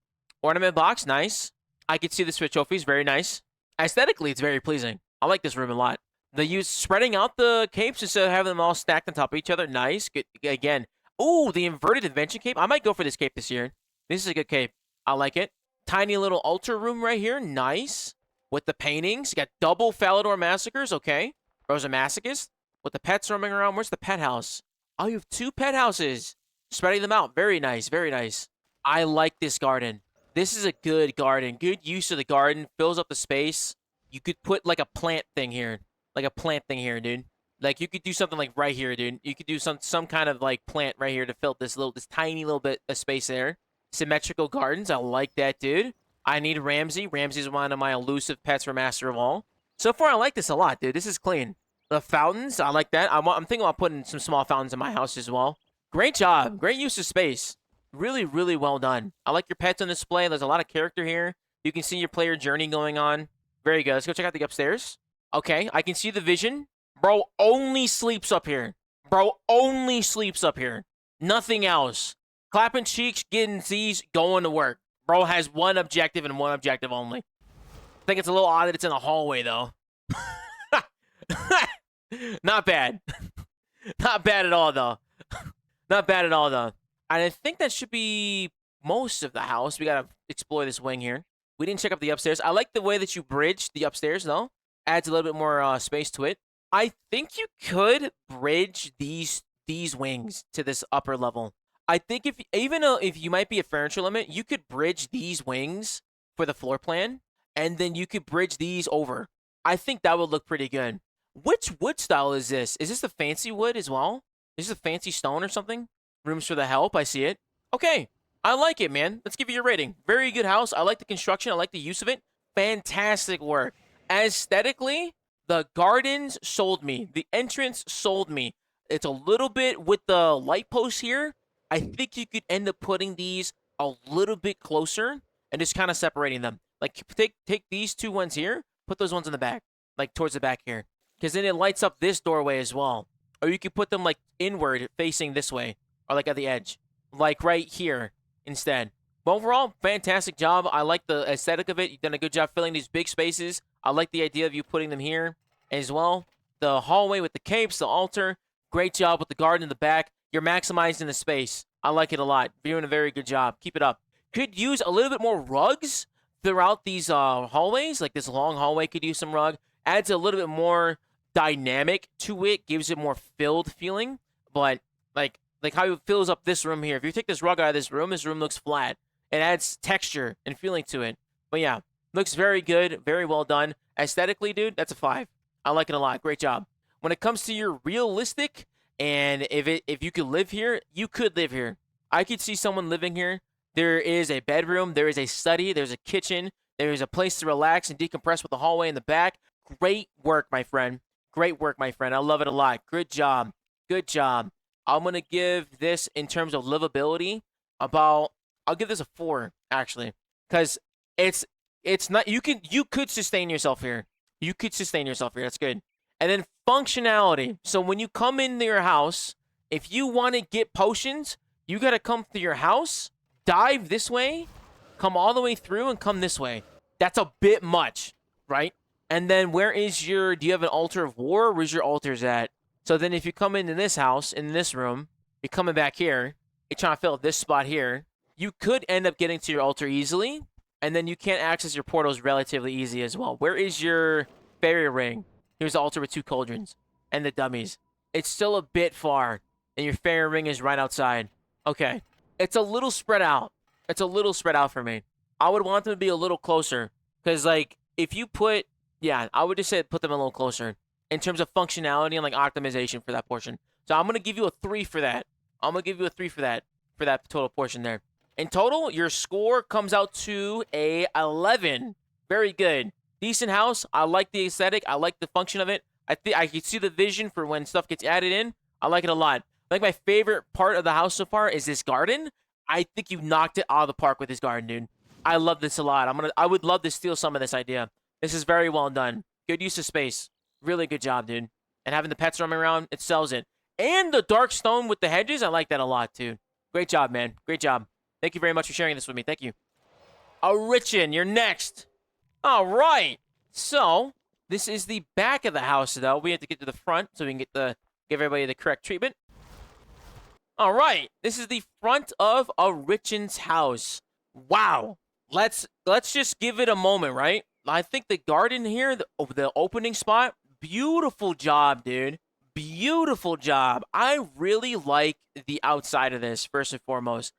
Ornament box, nice. I could see the switch trophies, very nice. Aesthetically, it's very pleasing. I like this room a lot. The use spreading out the capes instead of having them all stacked on top of each other, nice. Good again. Ooh, the inverted invention cape. I might go for this cape this year. This is a good cape. I like it. Tiny little altar room right here, nice. With the paintings, you got double Falador massacres, okay. Rosa Masochist with the pets roaming around. Where's the pet house? Oh, you have 2 pet houses. Spreading them out. Very nice. Very nice. I like this garden. This is a good garden. Good use of the garden. Fills up the space. You could put like a plant thing here. Like a plant thing here, dude. Like you could do something like right here, dude. You could do some kind of like plant right here to fill this tiny little bit of space there. Symmetrical gardens. I like that, dude. I need Ramsey. Ramsey's one of my elusive pets for Master of All. So far, I like this a lot, dude. This is clean. The fountains, I like that. I'm thinking about putting some small fountains in my house as well. Great job. Great use of space. Really, really well done. I like your pets on display. There's a lot of character here. You can see your player journey going on. Very good. Let's go check out the upstairs. Okay, I can see the vision. Bro only sleeps up here. Bro only sleeps up here. Nothing else. Clapping cheeks, getting Z's, going to work. Bro has one objective and one objective only. I think it's a little odd that it's in the hallway, though. Not bad. Not bad at all, though. Not bad at all, though. And I think that should be most of the house. We gotta explore this wing here. We didn't check up the upstairs. I like the way that you bridged the upstairs, though. Adds a little bit more space to it. I think you could bridge these wings to this upper level. I think even if you might be a furniture limit, you could bridge these wings for the floor plan, and then you could bridge these over. I think that would look pretty good. Which wood style is this? Is this the fancy wood as well? Is this a fancy stone or something? Rooms for the help. I see it. Okay. I like it, man. Let's give you your rating. Very good house. I like the construction. I like the use of it. Fantastic work. Aesthetically, the gardens sold me. The entrance sold me. It's a little bit with the light posts here. I think you could end up putting these a little bit closer and just kind of separating them. Like, take these 2 ones here. Put those ones in the back. Like, towards the back here. Because then it lights up this doorway as well. Or you could put them, like, inward, facing this way. Or, like, at the edge. Like, right here instead. But overall, fantastic job. I like the aesthetic of it. You've done a good job filling these big spaces. I like the idea of you putting them here as well. The hallway with the capes, the altar. Great job with the garden in the back. You're maximizing the space. I like it a lot. You're doing a very good job. Keep it up. Could use a little bit more rugs throughout these hallways. Like this long hallway could use some rug. Adds a little bit more dynamic to it. Gives it more filled feeling. But like how it fills up this room here. If you take this rug out of this room looks flat. It adds texture and feeling to it. But yeah, looks very good. Very well done. Aesthetically, dude, that's a 5. I like it a lot. Great job. When it comes to your realistic, and if you could live here, you could live here. I could see someone living here. There is a bedroom. There is a study. There's a kitchen. There is a place to relax and decompress with the hallway in the back. Great work, my friend. Great work, my friend. I love it a lot. Good job. Good job. I'm going to give this, in terms of livability, I'll give this a 4, actually. Because it's not, you could sustain yourself here. You could sustain yourself here. That's good. And then functionality. So when you come into your house, if you want to get potions, you got to come through your house, dive this way, come all the way through, and come this way. That's a bit much, right? And then do you have an altar of war? Where's your altars at? So then if you come into this house, in this room, you're coming back here, you're trying to fill this spot here, you could end up getting to your altar easily, and then you can't access your portals relatively easy as well. Where is your fairy ring? Here's the altar with 2 cauldrons and the dummies. It's still a bit far, and your fairy ring is right outside. Okay. It's a little spread out. It's a little spread out for me. I would want them to be a little closer, because, like, if you put... Yeah, I would just say put them a little closer in terms of functionality and, like, optimization for that portion. So I'm going to give you a 3 for that. I'm going to give you a 3 for that total portion there. In total, your score comes out to a 11. Very good. Decent house. I like the aesthetic. I like the function of it. I can see the vision for when stuff gets added in. I like it a lot. I think my favorite part of the house so far is this garden. I think you knocked it out of the park with this garden, dude. I love this a lot. I would love to steal some of this idea. This is very well done. Good use of space. Really good job, dude. And having the pets roaming around, it sells it. And the dark stone with the hedges, I like that a lot, too. Great job, man. Great job. Thank you very much for sharing this with me. Thank you. Richin, you're next. All right. So, this is the back of the house, though. We have to get to the front so we can give everybody the correct treatment. All right. This is the front of Richin's house. Wow. Let's just give it a moment, right? I think the garden here, the opening spot, beautiful job, dude. Beautiful job. I really like the outside of this, first and foremost.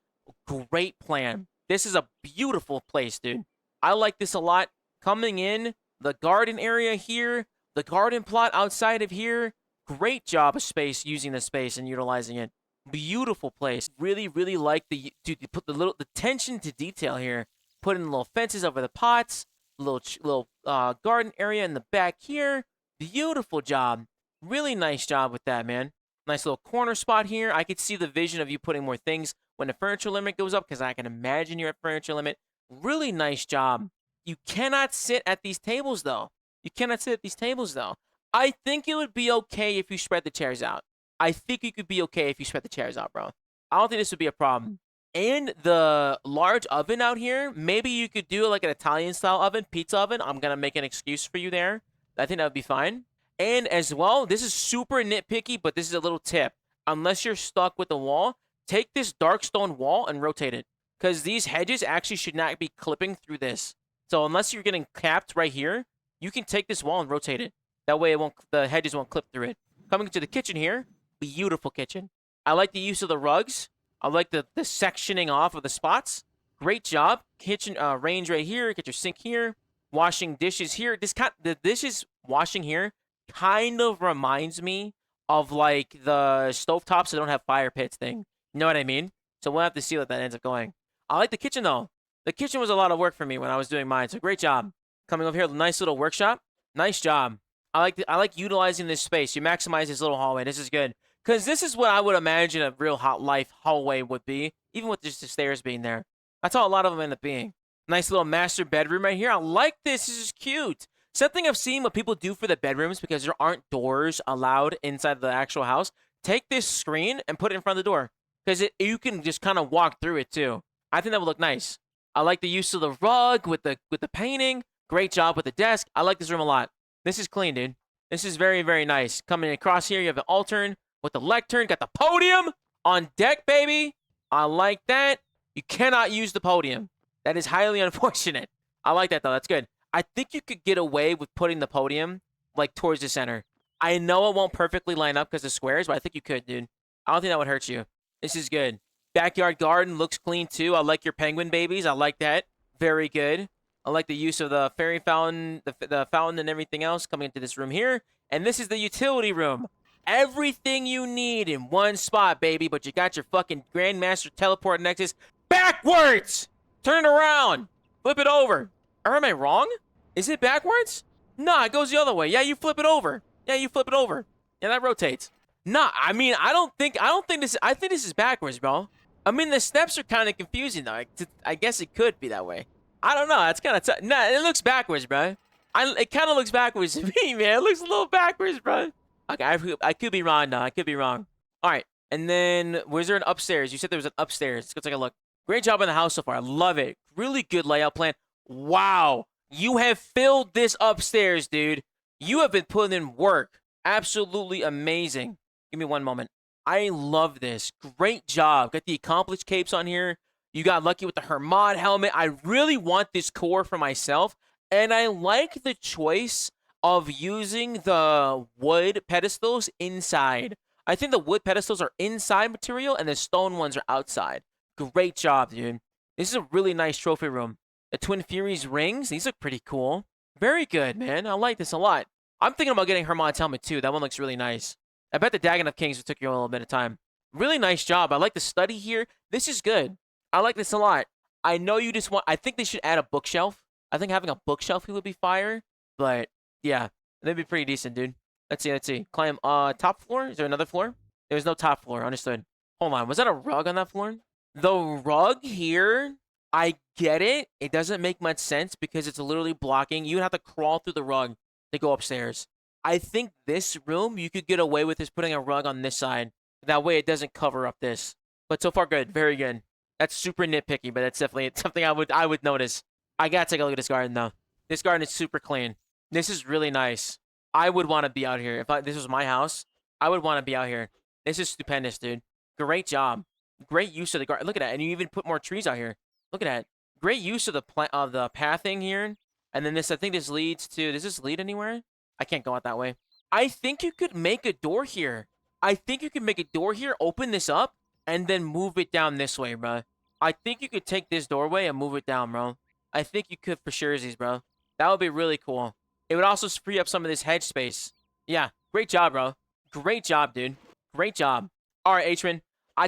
Great plan. This is a beautiful place, dude. I like this a lot. Coming in, the garden area here, the garden plot outside of here. Great job of space, using the space and utilizing it. Beautiful place. Really, really like the, dude, you put the attention to detail here. Put in little fences over the pots, little garden area in the back here. Beautiful job. Really nice job with that, man. Nice little corner spot here. I could see the vision of you putting more things when the furniture limit goes up, because I can imagine you're at furniture limit. Really nice job. You cannot sit at these tables, though. You cannot sit at these tables, though. I think it would be okay if you spread the chairs out. I think you could be okay if you spread the chairs out, bro. I don't think this would be a problem. And the large oven out here, maybe you could do like an Italian-style oven, pizza oven. I'm going to make an excuse for you there. I think that would be fine. And as well, this is super nitpicky, but this is a little tip. Unless you're stuck with the wall, take this dark stone wall and rotate it. Because these hedges actually should not be clipping through this. So unless you're getting capped right here, you can take this wall and rotate it. That way the hedges won't clip through it. Coming to the kitchen here, beautiful kitchen. I like the use of the rugs. I like the sectioning off of the spots. Great job. Kitchen range right here. Get your sink here. Washing dishes here. The dishes washing here kind of reminds me of like the stovetops that don't have fire pits thing. You know what I mean? So we'll have to see what that ends up going. I like the kitchen though. The kitchen was a lot of work for me when I was doing mine, so great job. Coming over here, nice little workshop. Nice job. I like utilizing this space. You maximize this little hallway. This is good. Because this is what I would imagine a real hot life hallway would be, even with just the stairs being there. That's how a lot of them end up being. Nice little master bedroom right here. I like this. This is cute. Something I've seen what people do for the bedrooms, because there aren't doors allowed inside the actual house. Take this screen and put it in front of the door. Because you can just kind of walk through it too. I think that would look nice. I like the use of the rug with the painting. Great job with the desk. I like this room a lot. This is clean, dude. This is very, very nice. Coming across here, you have an altern with the lectern. Got the podium on deck, baby. I like that. You cannot use the podium. That is highly unfortunate. I like that, though. That's good. I think you could get away with putting the podium, like, towards the center. I know it won't perfectly line up because of squares, but I think you could, dude. I don't think that would hurt you. This is good. Backyard garden looks clean, too. I like your penguin babies. I like that. Very good. I like the use of the fairy fountain, the fountain and everything else coming into this room here. And this is the utility room. Everything you need in one spot, baby. But you got your fucking Grandmaster Teleport Nexus backwards! Turn it around. Flip it over. Or am I wrong? Is it backwards? Nah, it goes the other way. Yeah, you flip it over. Yeah, you flip it over. Yeah, that rotates. Nah, I mean, I think this is backwards, bro. I mean, the steps are kind of confusing, though. I guess it could be that way. I don't know. That's kind of nah, it looks backwards, bro. It kind of looks backwards to me, man. It looks a little backwards, bro. Okay, I could be wrong, though. I could be wrong. All right. And then, was there an upstairs? You said there was an upstairs. Let's go take a look. Great job on the house so far. I love it. Really good layout plan. Wow. You have filled this upstairs, dude. You have been putting in work. Absolutely amazing. Give me one moment. I love this. Great job. Got the accomplished capes on here. You got lucky with the Hermod helmet. I really want this core for myself. And I like the choice of using the wood pedestals inside. I think the wood pedestals are inside material and the stone ones are outside. Great job, dude. This is a really nice trophy room. The Twin Furies rings. These look pretty cool. Very good, man. I like this a lot. I'm thinking about getting Hermod's helmet, too. That one looks really nice. I bet the Dagon of Kings took you a little bit of time. Really nice job. I like the study here. This is good. I like this a lot. I know you just want... I think they should add a bookshelf. I think having a bookshelf here would be fire. But, yeah. That'd be pretty decent, dude. Let's see. Climb, top floor? Is there another floor? There's no top floor. Understood. Hold on. Was that a rug on that floor? The rug here... I get it. It doesn't make much sense because it's literally blocking. You would have to crawl through the rug to go upstairs. I think this room, you could get away with just putting a rug on this side. That way it doesn't cover up this. But so far, good. Very good. That's super nitpicky, but that's definitely something I would notice. I gotta take a look at this garden, though. This garden is super clean. This is really nice. I would want to be out here. If this was my house, I would want to be out here. This is stupendous, dude. Great job. Great use of the garden. Look at that. And you even put more trees out here. Look at that. Great use of the pathing here. And then this, I think this leads to... Does this lead anywhere? I can't go out that way. I think you could make a door here. I think you could make a door here, open this up, and then move it down this way, bro. I think you could take this doorway and move it down, bro. I think you could for surezies, bro. That would be really cool. It would also free up some of this hedge space. Yeah, great job, bro. Great job, dude. Great job. All right, H-Man.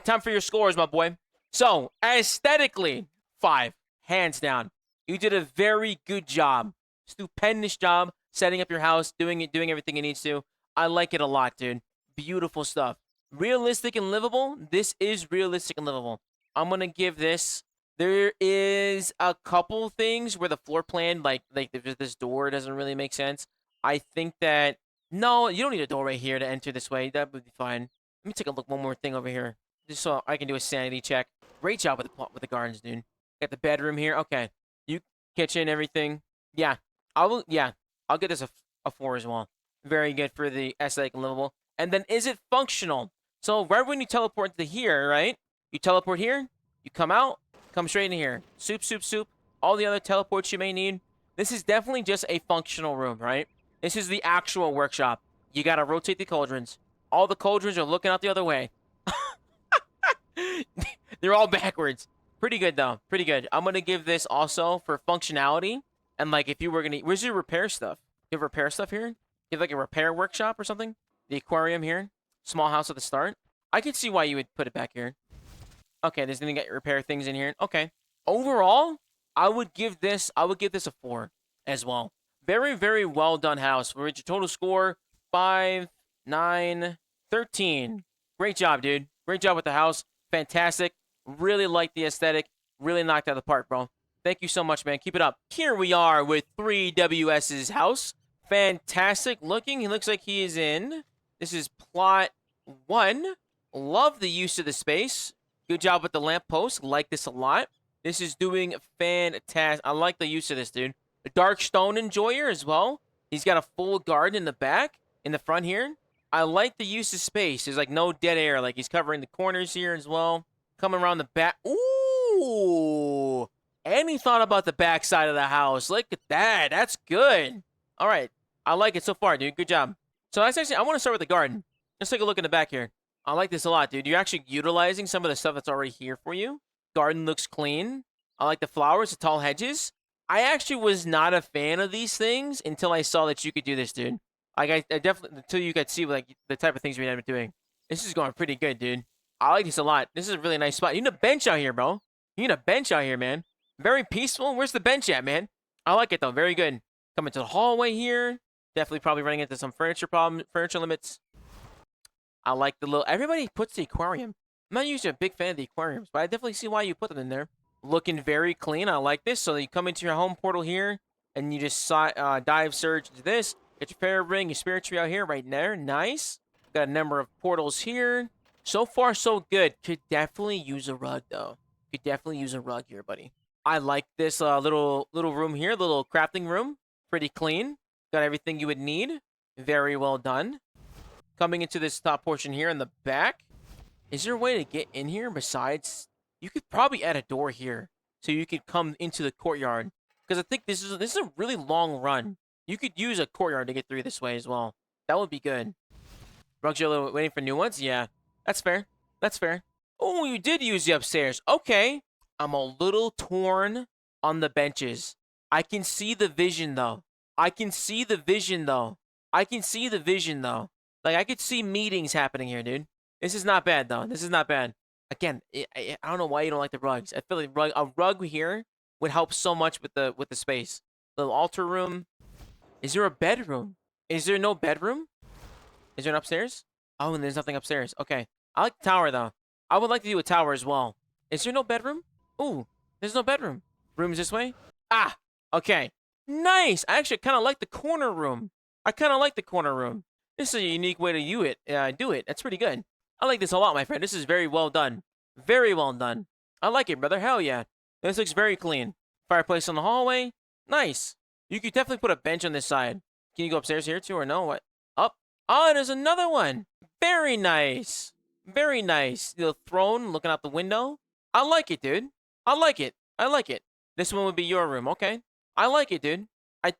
Time for your scores, my boy. So, aesthetically, 5. Hands down. You did a very good job. Stupendous job setting up your house, doing everything it needs to. I like it a lot, dude. Beautiful stuff. Realistic and livable. This is realistic and livable. I'm gonna give this. There is a couple things where the floor plan, like this door doesn't really make sense. I think that no, you don't need a door right here to enter this way. That would be fine. Let me take a look. One more thing over here, just so I can do a sanity check. Great job with the gardens, dude. Got the bedroom here. Okay, you kitchen everything. Yeah, I will. Yeah, I'll get this a 4 as well. Very good for the aesthetic and livable. And then is it functional? So right when you teleport to here, right? You teleport here. You come out. Come straight in here. Soup, soup, soup. All the other teleports you may need. This is definitely just a functional room, right? This is the actual workshop. You gotta rotate the cauldrons. All the cauldrons are looking out the other way. They're all backwards. Pretty good, though. Pretty good. I'm gonna give this also for functionality. And, like, if you were gonna... Where's your repair stuff? You have repair stuff here? You have, like, a repair workshop or something? The aquarium here? Small house at the start? I could see why you would put it back here. Okay, there's gonna get repair things in here. Okay. Overall, I would give this a 4 as well. Very, very well done house. We're at your total score 5, 9, 13. Great job, dude. Great job with the house. Fantastic. Really like the aesthetic. Really knocked out of the park, bro. Thank you so much, man. Keep it up. Here we are with 3WS's house. Fantastic looking. He looks like he is in. This is plot 1. Love the use of the space. Good job with the lamppost. Like this a lot. This is doing fantastic. I like the use of this, dude. A dark stone enjoyer as well. He's got a full garden in the back, in the front here. I like the use of space. There's like no dead air. Like he's covering the corners here as well. Coming around the back. Ooh. And he thought about the back side of the house. Look at that. That's good. All right. I like it so far, dude. Good job. So that's actually, I want to start with the garden. Let's take a look in the back here. I like this a lot, dude. You're actually utilizing some of the stuff that's already here for you. Garden looks clean. I like the flowers, the tall hedges. I actually was not a fan of these things until I saw that you could do this, dude. Like, I definitely, until you could see, like, the type of things we end up doing. This is going pretty good, dude. I like this a lot. This is a really nice spot. You need a bench out here, bro. You need a bench out here, man. Very peaceful. Where's the bench at, man? I like it, though. Very good. Coming to the hallway here. Definitely probably running into some furniture limits. I like the little... Everybody puts the aquarium. I'm not usually a big fan of the aquariums, but I definitely see why you put them in there. Looking very clean. I like this. So you come into your home portal here, and you just dive surge into this. Get your fairy ring, your spirit tree out here, right there. Nice. Got a number of portals here. So far, so good. Could definitely use a rug, though. Could definitely use a rug here, buddy. I like this little room here, little crafting room. Pretty clean. Got everything you would need. Very well done. Coming into this top portion here in the back. Is there a way to get in here besides... You could probably add a door here so you could come into the courtyard. Because I think this is a really long run. You could use a courtyard to get through this way as well. That would be good. Rugs, you're waiting for new ones? Yeah, that's fair. That's fair. Oh, you did use the upstairs. Okay. I'm a little torn on the benches. I can see the vision, though. I can see the vision, though. I can see the vision, though. Like, I could see meetings happening here, dude. This is not bad, though. This is not bad. Again, I don't know why you don't like the rugs. I feel like a rug here would help so much with the space. Little altar room. Is there a bedroom? Is there no bedroom? Is there an upstairs? Oh, and there's nothing upstairs. Okay. I like the tower, though. I would like to do a tower as well. Is there no bedroom? Ooh, there's no bedroom. Room's this way? Ah, okay. Nice. I actually kind of like the corner room. I kind of like the corner room. This is a unique way to do it. That's pretty good. I like this a lot, my friend. This is very well done. Very well done. I like it, brother. Hell yeah. This looks very clean. Fireplace on the hallway. Nice. You could definitely put a bench on this side. Can you go upstairs here too or no? What? Up. Oh, there's another one. Very nice. Very nice. The throne looking out the window. I like it, dude. I like it. I like it. This one would be your room. Okay. I like it, dude. I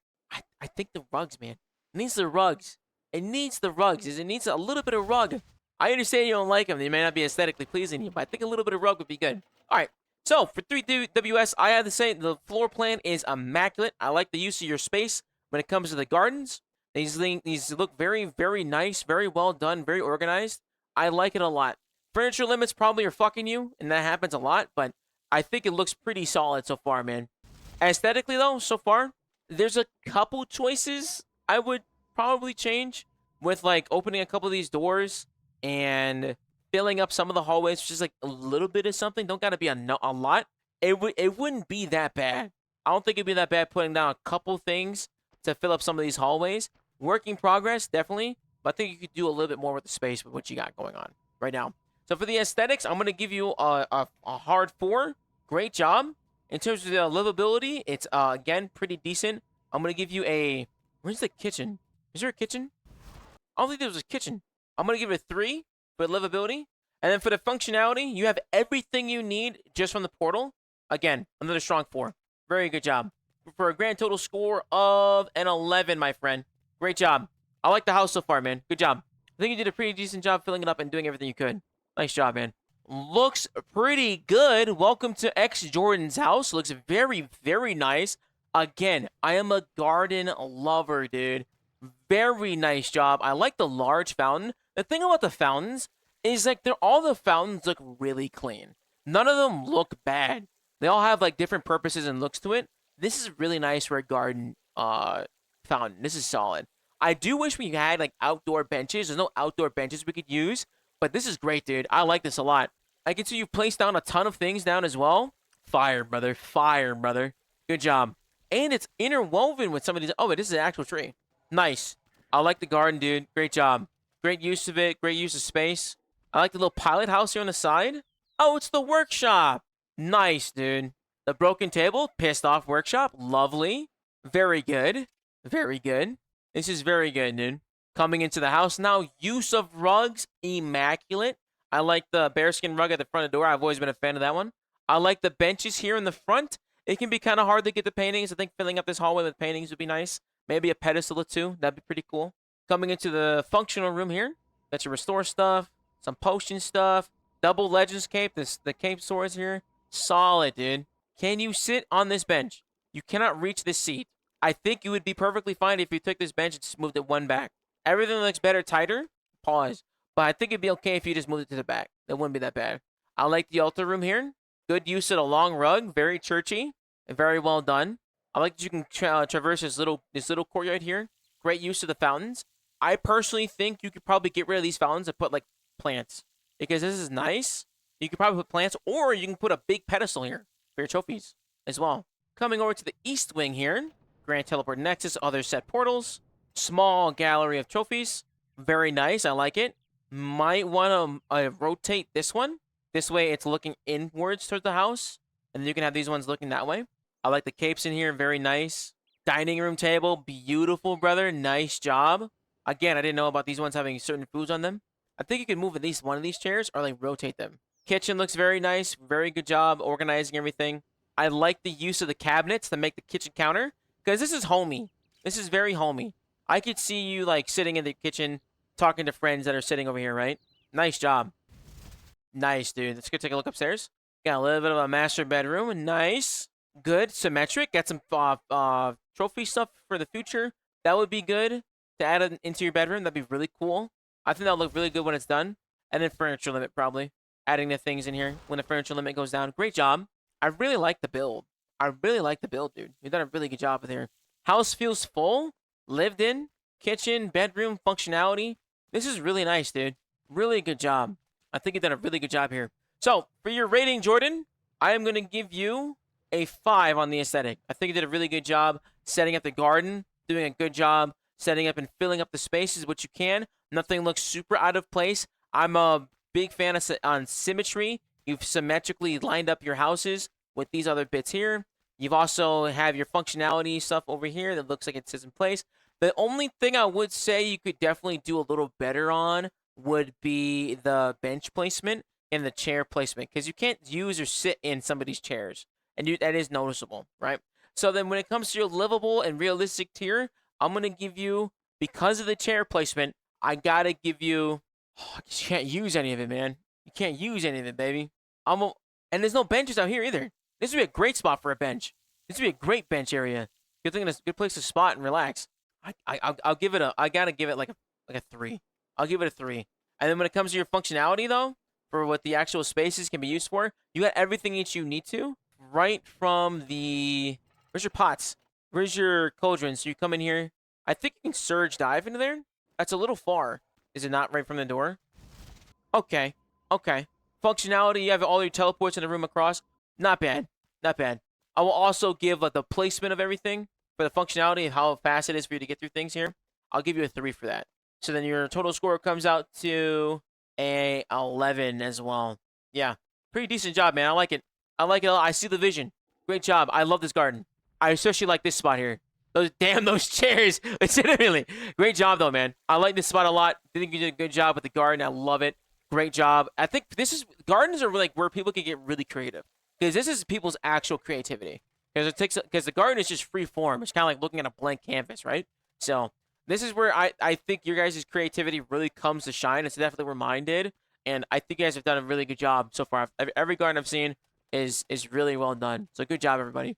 think the rugs, man. It needs the rugs. It needs the rugs. It needs a little bit of rug. I understand you don't like them. They may not be aesthetically pleasing to you, but I think a little bit of rug would be good. All right. So for 3WS, I have to say the floor plan is immaculate. I like the use of your space when it comes to the gardens. These look very, very nice, very well done, very organized. I like it a lot. Furniture limits probably are fucking you, and that happens a lot, but I think it looks pretty solid so far, man. Aesthetically, though, so far, there's a couple choices I would probably change with, like, opening a couple of these doors and filling up some of the hallways, which is, like, a little bit of something. Don't gotta be a lot. It wouldn't be that bad. I don't think it'd be that bad putting down a couple things to fill up some of these hallways. Work in progress, definitely, but I think you could do a little bit more with the space with what you got going on right now. So for the aesthetics, I'm going to give you a hard 4. Great job. In terms of the livability, it's, again, pretty decent. I'm going to give you a... Where's the kitchen? Is there a kitchen? I don't think there was a kitchen. I'm going to give it a 3 for livability. And then for the functionality, you have everything you need just from the portal. Again, another strong 4. Very good job. For a grand total score of an 11, my friend. Great job. I like the house so far, man. Good job. I think you did a pretty decent job filling it up and doing everything you could. Nice job, man. Looks pretty good. Welcome to X Jordan's house. Looks very, very nice. Again, I am a garden lover, dude. Very nice job. I like the large fountain. The thing about the fountains is, like, all the fountains look really clean. None of them look bad. They all have, like, different purposes and looks to it. This is really nice for a garden fountain. This is solid. I do wish we had, like, outdoor benches. There's no outdoor benches we could use. But this is great, dude. I like this a lot. I can see you've placed down a ton of things down as well. Fire, brother. Fire, brother. Good job. And it's interwoven with some of these. Oh, this is an actual tree. Nice. I like the garden, dude. Great job. Great use of it. Great use of space. I like the little pilot house here on the side. Oh, it's the workshop. Nice, dude. The broken table. Pissed off workshop. Lovely. Very good. Very good. This is very good, dude. Coming into the house now, use of rugs, immaculate. I like the bearskin rug at the front of the door. I've always been a fan of that one. I like the benches here in the front. It can be kind of hard to get the paintings. I think filling up this hallway with paintings would be nice. Maybe a pedestal or two. That'd be pretty cool. Coming into the functional room here. Got your restore stuff, some potion stuff, double legends cape. The cape swords here. Solid, dude. Can you sit on this bench? You cannot reach this seat. I think you would be perfectly fine if you took this bench and just moved it one back. Everything looks better, tighter. Pause. But I think it'd be okay if you just moved it to the back. It wouldn't be that bad. I like the altar room here. Good use of the long rug. Very churchy. And very well done. I like that you can traverse this little courtyard here. Great use of the fountains. I personally think you could probably get rid of these fountains and put, like, plants. Because this is nice. You could probably put plants. Or you can put a big pedestal here for your trophies as well. Coming over to the east wing here. Grand Teleport Nexus. Other set portals. Small gallery of trophies. Very nice. I like it. Might want to rotate this one. This way it's looking inwards towards the house. And then you can have these ones looking that way. I like the capes in here. Very nice. Dining room table. Beautiful, brother. Nice job. Again, I didn't know about these ones having certain foods on them. I think you can move at least one of these chairs or, like, rotate them. Kitchen looks very nice. Very good job organizing everything. I like the use of the cabinets to make the kitchen counter. Because this is homey. This is very homey. I could see you, like, sitting in the kitchen talking to friends that are sitting over here, right? Nice job. Nice, dude. Let's go take a look upstairs. Got a little bit of a master bedroom. Nice. Good. Symmetric. Got some trophy stuff for the future. That would be good to add into your bedroom. That'd be really cool. I think that'll look really good when it's done. And then furniture limit, probably. Adding the things in here when the furniture limit goes down. Great job. I really like the build. I really like the build, dude. You've done a really good job with here. House feels full. Lived in. Kitchen, bedroom, functionality. This is really nice, dude. Really good job. I think you've done a really good job here. So, for your rating, Jordan, I am going to give you a 5 on the aesthetic. I think you did a really good job setting up the garden, doing a good job setting up and filling up the spaces, which you can. Nothing looks super out of place. I'm a big fan of on symmetry. You've symmetrically lined up your houses with these other bits here. You've also have your functionality stuff over here that looks like it sits in place. The only thing I would say you could definitely do a little better on would be the bench placement and the chair placement, because you can't use or sit in some of these chairs, and that is noticeable, right? So then when it comes to your livable and realistic tier, I'm going to give you because of the chair placement, I gotta give you. Oh, you can't use any of it, man. You can't use any of it, baby. And there's no benches out here either. This would be a great spot for a bench. This would be a great bench area. Good thing, it's a good place to spot and relax. I'll give it a. I gotta give it like a 3. I'll give it a 3. And then when it comes to your functionality, though, for what the actual spaces can be used for, you got everything that you need to. Right from the. Where's your pots? Where's your cauldron? So you come in here. I think you can surge dive into there. That's a little far. Is it not right from the door? Okay. Okay. Functionality, you have all your teleports in the room across. Not bad. Not bad. I will also give the placement of everything for the functionality of how fast it is for you to get through things here. I'll give you a 3 for that. So then your total score comes out to a 11 as well. Yeah. Pretty decent job, man. I like it. I like it a lot. I see the vision. Great job. I love this garden. I especially like this spot here. Those chairs. Legitimately. Great job, though, man. I like this spot a lot. I think you did a good job with the garden. I love it. Great job. I think gardens are like where people can get really creative. Because this is people's actual creativity. Because the garden is just free form. It's kind of like looking at a blank canvas, right? So this is where I think your guys' creativity really comes to shine. It's definitely where mine did. And I think you guys have done a really good job so far. Every garden I've seen is really well done. So good job, everybody.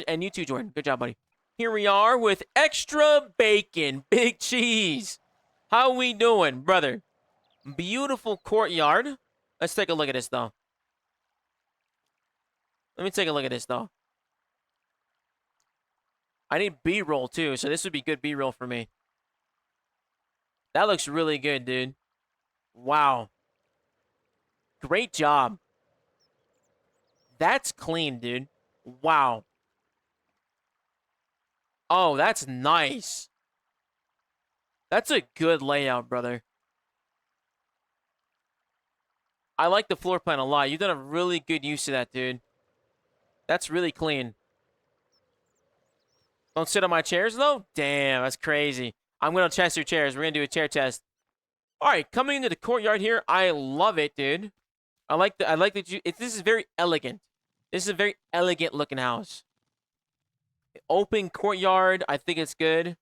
And you too, Jordan. Good job, buddy. Here we are with extra bacon, big cheese. How we doing, brother? Beautiful courtyard. Let's take a look at this, though. Let me take a look at this, though. I need B-roll, too, so this would be good B-roll for me. That looks really good, dude. Wow. Great job. That's clean, dude. Wow. Oh, that's nice. That's a good layout, brother. I like the floor plan a lot. You've done a really good use of that, dude. That's really clean. Don't sit on my chairs, though? Damn, that's crazy. I'm going to test your chairs. We're going to do a chair test. All right, coming into the courtyard here. I love it, dude. I like that this is very elegant. This is a very elegant looking house. Open courtyard. I think it's good.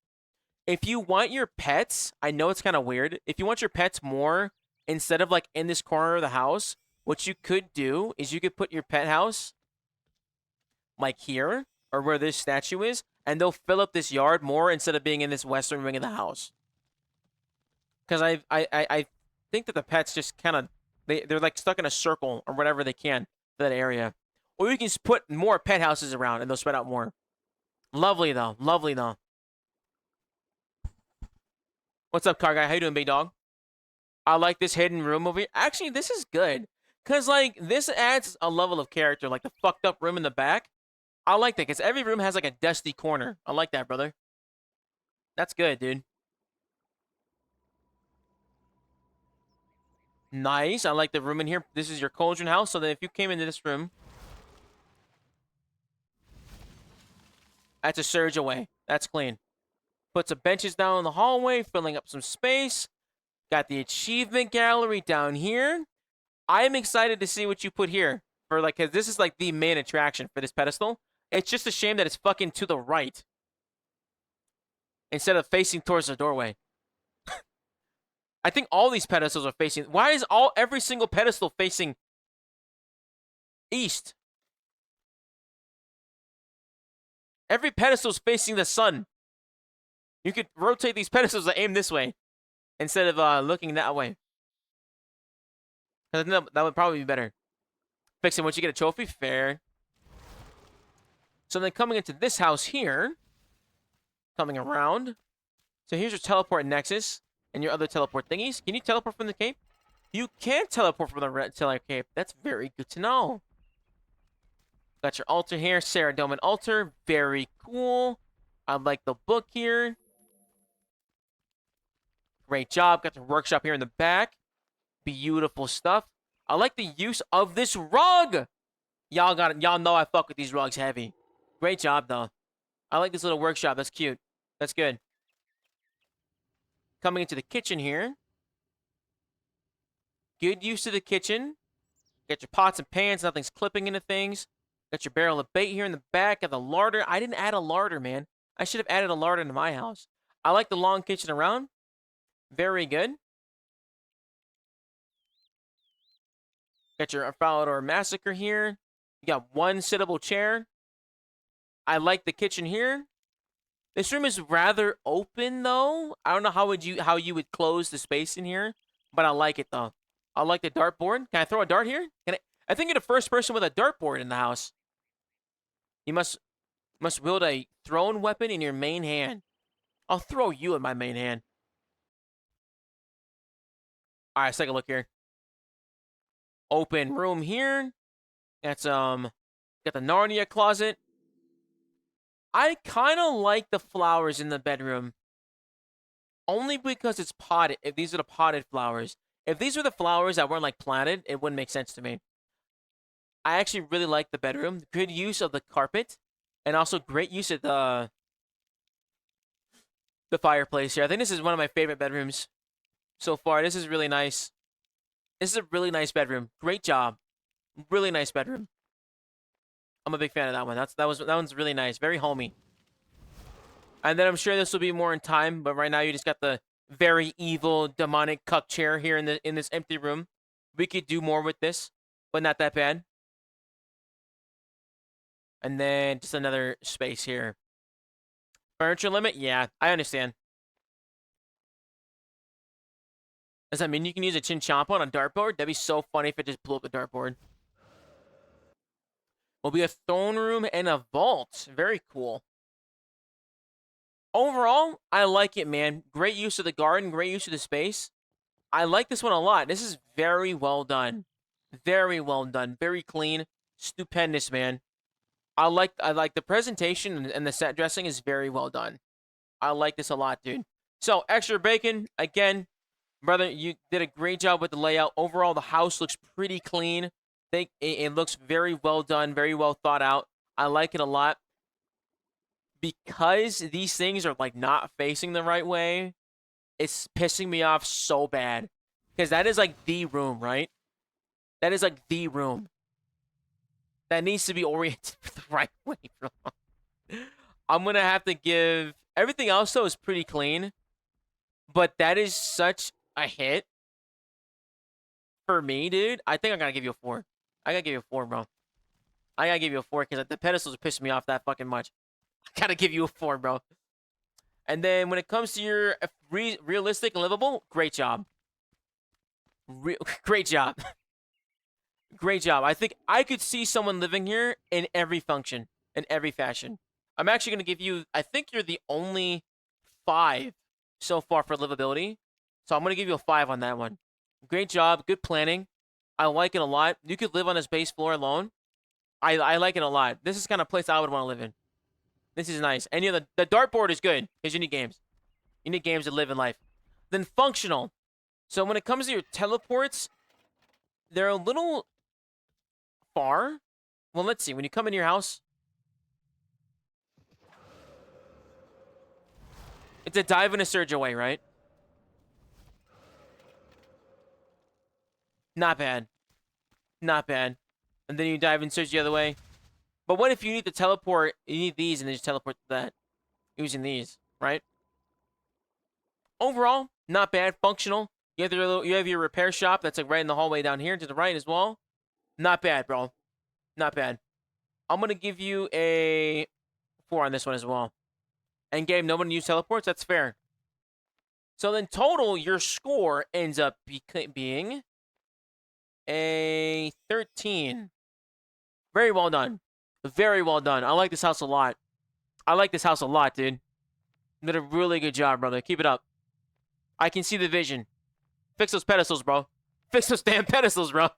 If you want your pets, I know it's kind of weird. If you want your pets more, instead of like in this corner of the house, what you could do is you could put your pet house like here or where this statue is, and they'll fill up this yard more instead of being in this western wing of the house. Because I think that the pets just kind of they're like stuck in a circle or whatever they can for that area. Or you can just put more pet houses around and they'll spread out more. Lovely though. Lovely though. What's up, car guy? How you doing, big dog? I like this hidden room over here. Actually, this is good. Because, like, this adds a level of character. Like, the fucked up room in the back. I like that. Because every room has, like, a dusty corner. I like that, brother. That's good, dude. Nice. I like the room in here. This is your cauldron house. So then if you came into this room, that's a surge away. That's clean. Put some benches down in the hallway, filling up some space. Got the achievement gallery down here. I'm excited to see what you put here. For like, cause this is like the main attraction for this pedestal. It's just a shame that it's fucking to the right. Instead of facing towards the doorway. I think all these pedestals are facing. Why is every single pedestal facing east? Every pedestal is facing the sun. You could rotate these pedestals to aim this way instead of looking that way. That would probably be better. Fixing once you get a trophy, fair. So then coming into this house here, coming around. So here's your teleport nexus and your other teleport thingies. Can you teleport from the cape? You can teleport from the red cape. That's very good to know. Got your altar here, Sarah Doman altar. Very cool. I like the book here. Great job. Got the workshop here in the back. Beautiful stuff. I like the use of this rug. Y'all know I fuck with these rugs heavy. Great job, though. I like this little workshop. That's cute. That's good. Coming into the kitchen here. Good use of the kitchen. Got your pots and pans. Nothing's clipping into things. Got your barrel of bait here in the back. Got the larder. I didn't add a larder, man. I should have added a larder into my house. I like the long kitchen around. Very good. Got your Falador Massacre here. You got one sittable chair. I like the kitchen here. This room is rather open though. I don't know how you would close the space in here, but I like it though. I like the dartboard. Can I throw a dart here? I think you're the first person with a dartboard in the house. You must wield a thrown weapon in your main hand. I'll throw you in my main hand. All right, let's take a look here. Open room here. That's got the Narnia closet. I kind of like the flowers in the bedroom. Only because it's potted. If these are the potted flowers. If these were the flowers that weren't like planted, it wouldn't make sense to me. I actually really like the bedroom. Good use of the carpet. And also great use of the fireplace here. I think this is one of my favorite bedrooms so far. This is really nice. This is a really nice bedroom. Great job. Really nice bedroom. I'm a big fan of that one. That one's really nice. Very homey. And then I'm sure this will be more in time, but right now you just got the very evil demonic cuck chair here in this empty room. We could do more with this, but not that bad. And then just another space here. Furniture limit? Yeah, I understand. Does that mean you can use a chinchompa on a dartboard? That'd be so funny if it just blew up the dartboard. Will be a throne room and a vault. Very cool. Overall, I like it, man. Great use of the garden. Great use of the space. I like this one a lot. This is very well done. Very well done. Very clean. Stupendous, man. I like the presentation and the set dressing is very well done. I like this a lot, dude. So, extra bacon. Again, brother, you did a great job with the layout. Overall, the house looks pretty clean. It looks very well done, very well thought out. I like it a lot. Because these things are, like, not facing the right way, it's pissing me off so bad. Because that is, like, the room, right? That is, like, the room. That needs to be oriented the right way, bro. I'm going to have to give... Everything else, though, is pretty clean. But that is such a hit. For me, dude, I think I gotta give you a 4. I gotta give you a 4, bro. I gotta give you a 4 because the pedestals are pissing me off that fucking much. I gotta give you a 4, bro. And then when it comes to your realistic and livable, great job. Great job. Great job. I think I could see someone living here in every function, in every fashion. I'm actually gonna give you, I think you're the only 5 so far for livability. So I'm gonna give you a 5 on that one. Great job. Good planning. I like it a lot. You could live on this base floor alone. I like it a lot. This is the kind of place I would want to live in. This is nice. And the dartboard is good because you need games. You need games to live in life. Then functional. So when it comes to your teleports, they're a little far. Well, let's see. When you come into your house, it's a dive and a surge away, right? Not bad. Not bad. And then you dive and search the other way. But what if you need to teleport? You need these and then just teleport to that. Using these, right? Overall, not bad. Functional. You have your repair shop that's like right in the hallway down here to the right as well. Not bad, bro. Not bad. I'm going to give you a 4 on this one as well. And game, no one used teleports. That's fair. So then total, your score ends up being... a 13. Very well done. Very well done. I like this house a lot. I like this house a lot, dude. You did a really good job, brother. Keep it up. I can see the vision. Fix those pedestals, bro. Fix those damn pedestals, bro.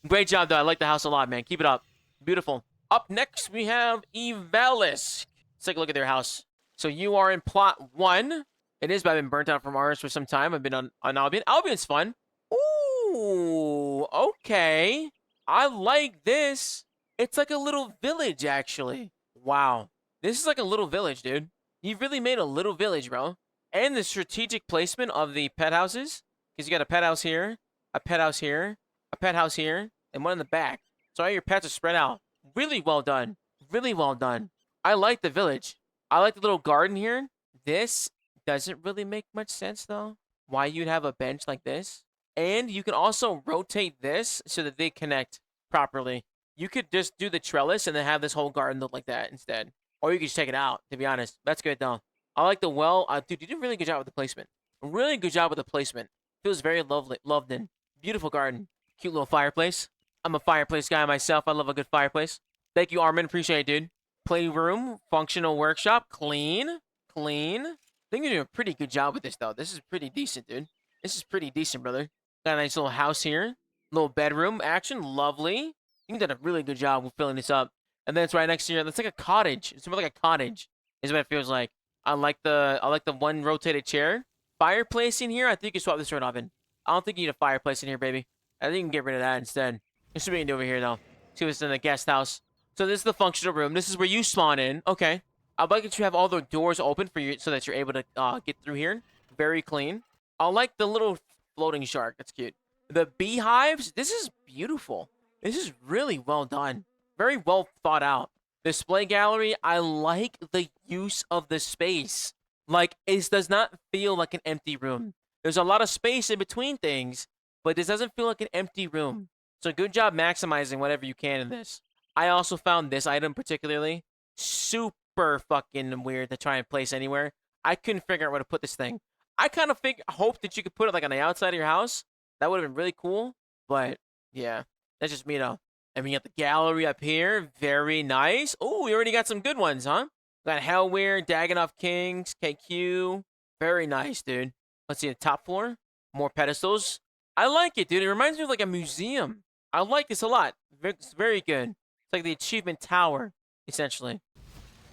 Great job, though. I like the house a lot, man. Keep it up. Beautiful. Up next, we have Evalisk. Let's take a look at their house. So you are in plot 1. It is, but I've been burnt out from RS for some time. I've been on Albion. Albion's fun. Ooh, okay. I like this. It's like a little village, actually. Wow. This is like a little village, dude. You've really made a little village, bro. And the strategic placement of the pet houses. Because you got a pet house here, a pet house here, a pet house here, and one in the back. So all your pets are spread out. Really well done. Really well done. I like the village. I like the little garden here. This doesn't really make much sense, though, why you'd have a bench like this. And you can also rotate this so that they connect properly. You could just do the trellis and then have this whole garden look like that instead. Or you could just take it out, to be honest. That's good, though. I like the well. Dude, you did a really good job with the placement. Really good job with the placement. Feels very lovely, loved in. Beautiful garden. Cute little fireplace. I'm a fireplace guy myself. I love a good fireplace. Thank you, Armin. Appreciate it, dude. Playroom, functional workshop, clean, clean. I think you're doing a pretty good job with this, though. This is pretty decent, dude. This is pretty decent, brother. Got a nice little house here. Little bedroom action. Lovely. You did a really good job with filling this up. And then it's right next to you. It's like a cottage. It's more like a cottage, is what it feels like. I like the one rotated chair. Fireplace in here. I think you can swap this for an oven. I don't think you need a fireplace in here, baby. I think you can get rid of that instead. This is what we can do over here, though. See what's in the guest house. So this is the functional room. This is where you spawn in. Okay. I'd like that you have all the doors open for you so that you're able to get through here. Very clean. I like the little floating shark. That's cute. The beehives. This is beautiful. This is really well done. Very well thought out. Display gallery. I like the use of the space. Like, it does not feel like an empty room. There's a lot of space in between things, but this doesn't feel like an empty room. So good job maximizing whatever you can in this. I also found this item particularly super fucking weird to try and place anywhere. I couldn't figure out where to put this thing. I kind of hoped that you could put it like on the outside of your house. That would have been really cool. But yeah, that's just me though. And we got the gallery up here. Very nice. Oh, we already got some good ones, huh? Got Hellweir, Dagonoff Kings, KQ. Very nice, dude. Let's see the top floor. More pedestals. I like it, dude. It reminds me of like a museum. I like this a lot. It's very good. It's like the achievement tower, essentially.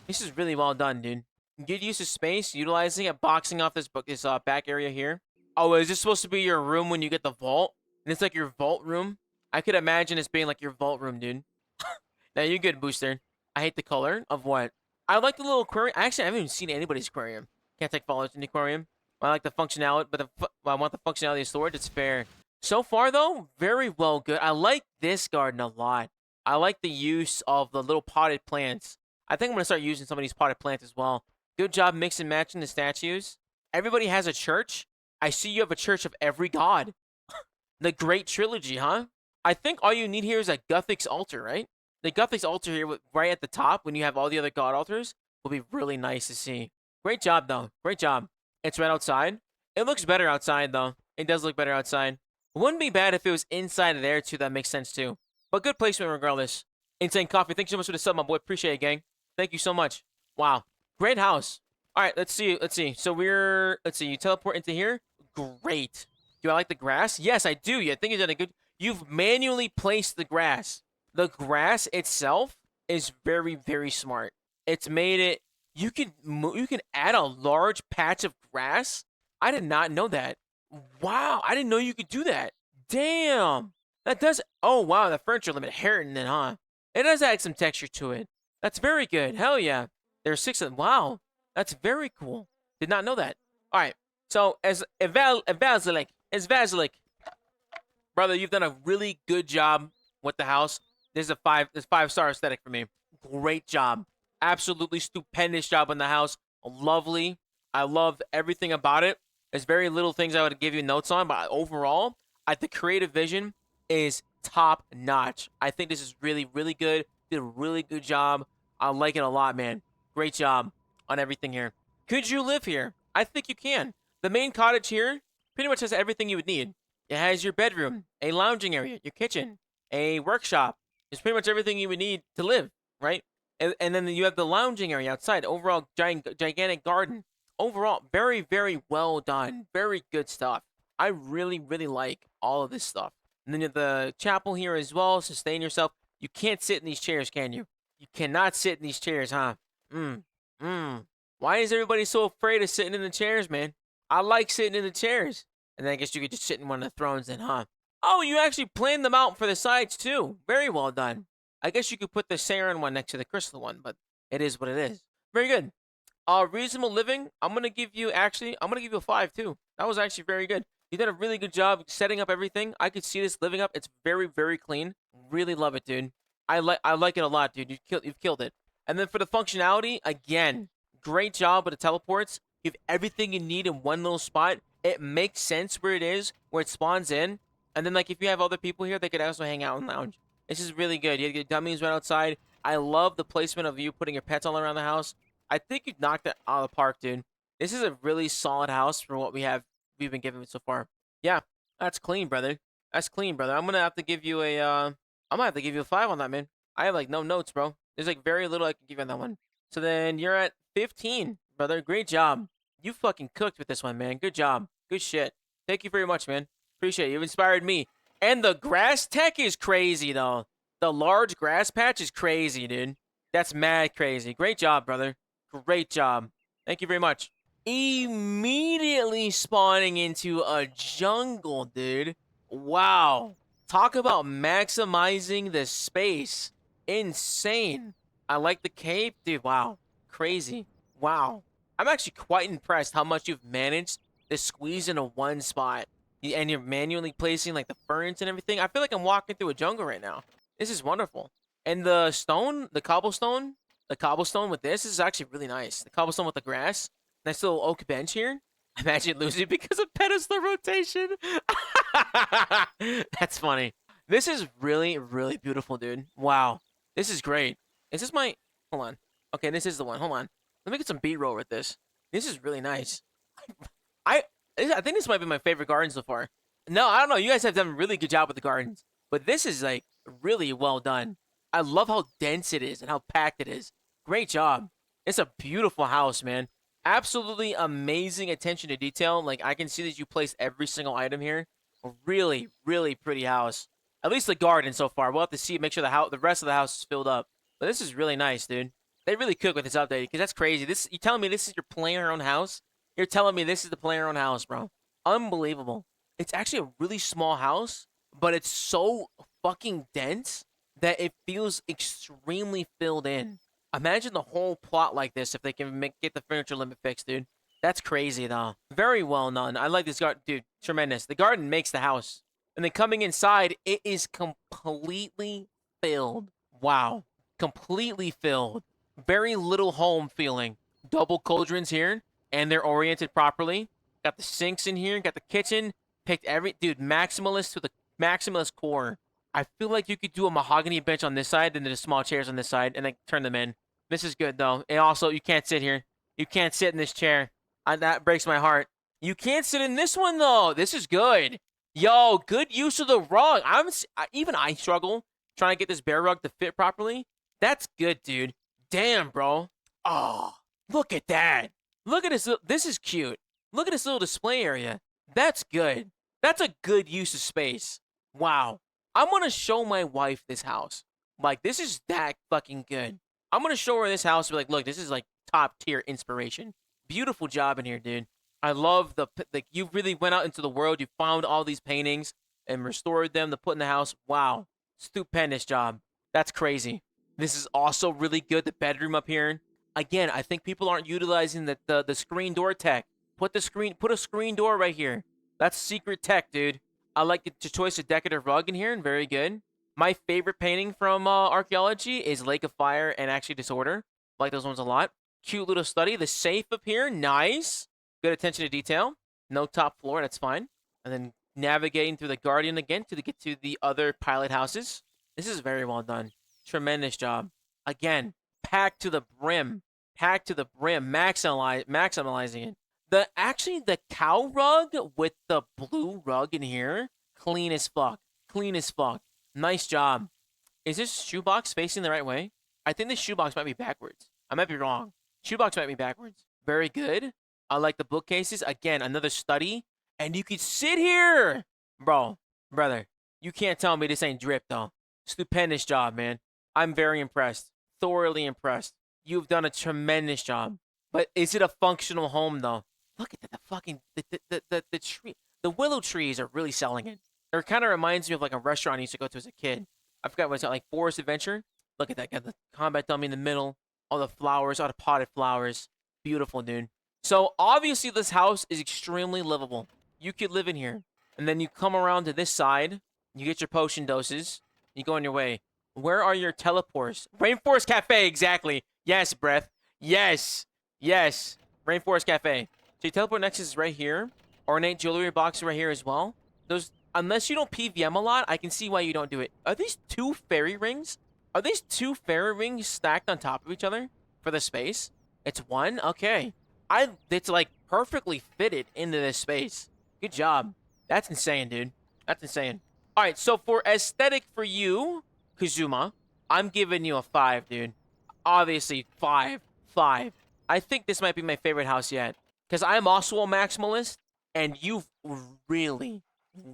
This is really well done, dude. Good use of space, utilizing it, boxing off this back area here. Oh, is this supposed to be your room when you get the vault? And it's like your vault room? I could imagine this being like your vault room, dude. Now, you're good, Booster. I hate the color of what? I like the little aquarium. Actually, I haven't even seen anybody's aquarium. Can't take followers in the aquarium. I like the functionality, but I want the functionality of storage. It's fair. So far, though, very well good. I like this garden a lot. I like the use of the little potted plants. I think I'm going to start using some of these potted plants as well. Good job mix and matching the statues. Everybody has a church. I see you have a church of every god. The Great Trilogy, huh? I think all you need here is a Guthix altar, right? The Guthix altar here, right at the top, when you have all the other god altars, will be really nice to see. Great job, though. Great job. It's right outside. It looks better outside, though. It does look better outside. It wouldn't be bad if it was inside of there, too. That makes sense, too. But good placement regardless. Insane Coffee, thanks so much for the sub, my boy. Appreciate it, gang. Thank you so much. Wow. Great house. All right, let's see. Let's see. So let's see. You teleport into here. Great. Do I like the grass? Yes, I do. I think you've done a good... You've manually placed the grass. The grass itself is very, very smart. It's made it... You can add a large patch of grass. I did not know that. Wow, I didn't know you could do that. Damn. That does... Oh, wow, the furniture limit inheriting it, huh? It does add some texture to it. That's very good. Hell yeah. There's 6 of them. Wow. That's very cool. Did not know that. All right. So, as Vasilik, brother, you've done a really good job with the house. This is a 5-star aesthetic for me. Great job. Absolutely stupendous job on the house. Lovely. I love everything about it. There's very little things I would give you notes on, but overall, the creative vision is top notch. I think this is really, really good. Did a really good job. I like it a lot, man. Great job on everything here. Could you live here? I think you can. The main cottage here pretty much has everything you would need. It has your bedroom, a lounging area, your kitchen, a workshop. It's pretty much everything you would need to live, right? And then you have the lounging area outside. Overall, gigantic garden. Overall, very, very well done. Very good stuff. I really, really like all of this stuff. And then you have the chapel here as well. Sustain yourself. You can't sit in these chairs, can you? You cannot sit in these chairs, huh? Why is everybody so afraid of sitting in the chairs, man? I like sitting in the chairs. And then I guess you could just sit in one of the thrones then, huh? Oh, you actually planned them out for the sides, too. Very well done. I guess you could put the Saren one next to the crystal one, but it is what it is. Very good. Reasonable living, I'm going to give you a 5, too. That was actually very good. You did a really good job setting up everything. I could see this living up. It's very, very clean. Really love it, dude. I like it a lot, dude. You've killed it. And then for the functionality, again, great job with the teleports. You have everything you need in one little spot. It makes sense where it is, where it spawns in. And then, like, if you have other people here, they could also hang out and lounge. This is really good. You have your dummies right outside. I love the placement of you putting your pets all around the house. I think you knocked it out of the park, dude. This is a really solid house for what we've been given so far. Yeah, that's clean, brother. That's clean, brother. I'm gonna have to give you a I'm gonna have to give you a 5 on that, man. I have like no notes, bro. There's like very little I can give you on that one. So then you're at 15, brother. Great job. You fucking cooked with this one, man. Good job. Good shit. Thank you very much, man. Appreciate it. You've inspired me. And the grass tech is crazy, though. The large grass patch is crazy, dude. That's mad crazy. Great job, brother. Great job. Thank you very much. Immediately spawning into a jungle, dude. Wow. Talk about maximizing the space. Insane. I like the cave. Dude, wow. Crazy. Wow. I'm actually quite impressed how much you've managed to squeeze into one spot. And you're manually placing like the ferns and everything. I feel like I'm walking through a jungle right now. This is wonderful. And the stone, the cobblestone with this is actually really nice. The cobblestone with the grass. Nice little oak bench here. Imagine losing because of pedestal rotation. That's funny. This is really, really beautiful, dude. Wow. This is great. Is this my... Hold on. Okay, this is the one. Hold on. Let me get some B-roll with this. This is really nice. I think this might be my favorite garden so far. No, I don't know. You guys have done a really good job with the gardens. But this is, like, really well done. I love how dense it is and how packed it is. Great job. It's a beautiful house, man. Absolutely amazing attention to detail. Like, I can see that you placed every single item here. A really, really pretty house. At least the garden so far. We'll have to see, make sure the rest of the house is filled up. But this is really nice, dude. They really cook with this update, because that's crazy. You telling me this is your player-owned house? You're telling me this is the player-owned house, bro. Unbelievable. It's actually a really small house, but it's so fucking dense that it feels extremely filled in. Imagine the whole plot like this if they can get the furniture limit fixed, dude. That's crazy, though. Very well done. I like this garden. Dude, tremendous. The garden makes the house. And then coming inside, it is completely filled. Wow. Completely filled. Very little home feeling. Double cauldrons here, and they're oriented properly. Got the sinks in here. Got the kitchen. Picked dude, maximalist to the maximalist core. I feel like you could do a mahogany bench on this side and then the small chairs on this side and then turn them in. This is good, though. And also, you can't sit here. You can't sit in this chair. That breaks my heart. You can't sit in this one, though. This is good. Yo, good use of the rug. Even I struggle trying to get this bear rug to fit properly. That's good, dude. Damn, bro. Oh, look at that. Look at this. This is cute. Look at this little display area. That's good. That's a good use of space. Wow. I'm going to show my wife this house. Like, this is that fucking good. I'm going to show her this house and be like, look, this is like top tier inspiration. Beautiful job in here, dude. I love you really went out into the world. You found all these paintings and restored them to put in the house. Wow. Stupendous job. That's crazy. This is also really good. The bedroom up here. Again, I think people aren't utilizing the screen door tech. Put a screen door right here. That's secret tech, dude. I like the choice of decorative rug in here, and very good. My favorite painting from archaeology is Lake of Fire and actually Disorder. I like those ones a lot. Cute little study. The safe up here, nice. Good attention to detail. No top floor, that's fine. And then navigating through the Guardian again to get to the other pilot houses. This is very well done. Tremendous job. Again, packed to the brim. Packed to the brim. Maximizing it. The cow rug with the blue rug in here, clean as fuck. Clean as fuck. Nice job. Is this shoebox facing the right way? I think this shoebox might be backwards. I might be wrong. Shoebox might be backwards. Very good. I like the bookcases. Again, another study. And you could sit here. Brother, you can't tell me this ain't drip, though. Stupendous job, man. I'm very impressed. Thoroughly impressed. You've done a tremendous job. But is it a functional home, though? Look at the fucking the tree. The willow trees are really selling it. It kind of reminds me of like a restaurant I used to go to as a kid. I forgot what it's like, Forest Adventure. Look at that. Got the combat dummy in the middle. All the flowers, all the potted flowers. Beautiful, dude. So obviously this house is extremely livable. You could live in here. And then you come around to this side. You get your potion doses. You go on your way. Where are your teleports? Rainforest Cafe, exactly. Yes, Breath. Yes. Yes. Rainforest Cafe. So your teleport nexus is right here. Ornate jewelry box right here as well. Those, unless you don't PVM a lot, I can see why you don't do it. Are these 2 fairy rings? Are these 2 fairy rings stacked on top of each other for the space? It's 1? Okay. It's like perfectly fitted into this space. Good job. That's insane, dude. That's insane. All right, so for aesthetic for you, Kazuma, I'm giving you a 5, dude. Obviously, 5. 5. I think this might be my favorite house yet. Because I'm also a maximalist, and you've really,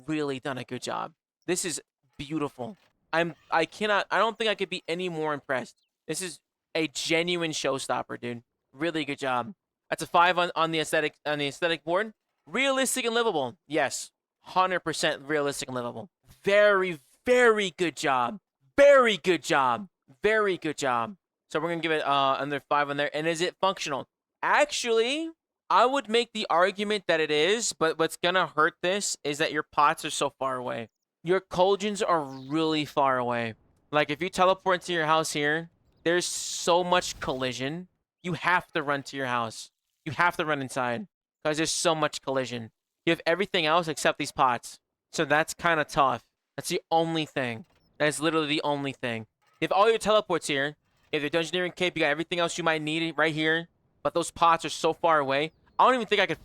really done a good job. This is beautiful. I don't think I could be any more impressed. This is a genuine showstopper, dude. Really good job. That's a 5 on the aesthetic board. Realistic and livable. Yes. 100% realistic and livable. Very, very good job. Very good job. Very good job. So we're going to give it another 5 on there. And is it functional? Actually, I would make the argument that it is, but what's going to hurt this is that your pots are so far away. Your cauldrons are really far away. Like, if you teleport into your house here, there's so much collision. You have to run to your house. You have to run inside because there's so much collision. You have everything else except these pots. So that's kind of tough. That's the only thing. That is literally the only thing. You have all your teleports here. You have your Dungeoneering cape. You got everything else you might need right here. But those pots are so far away. I don't even think I could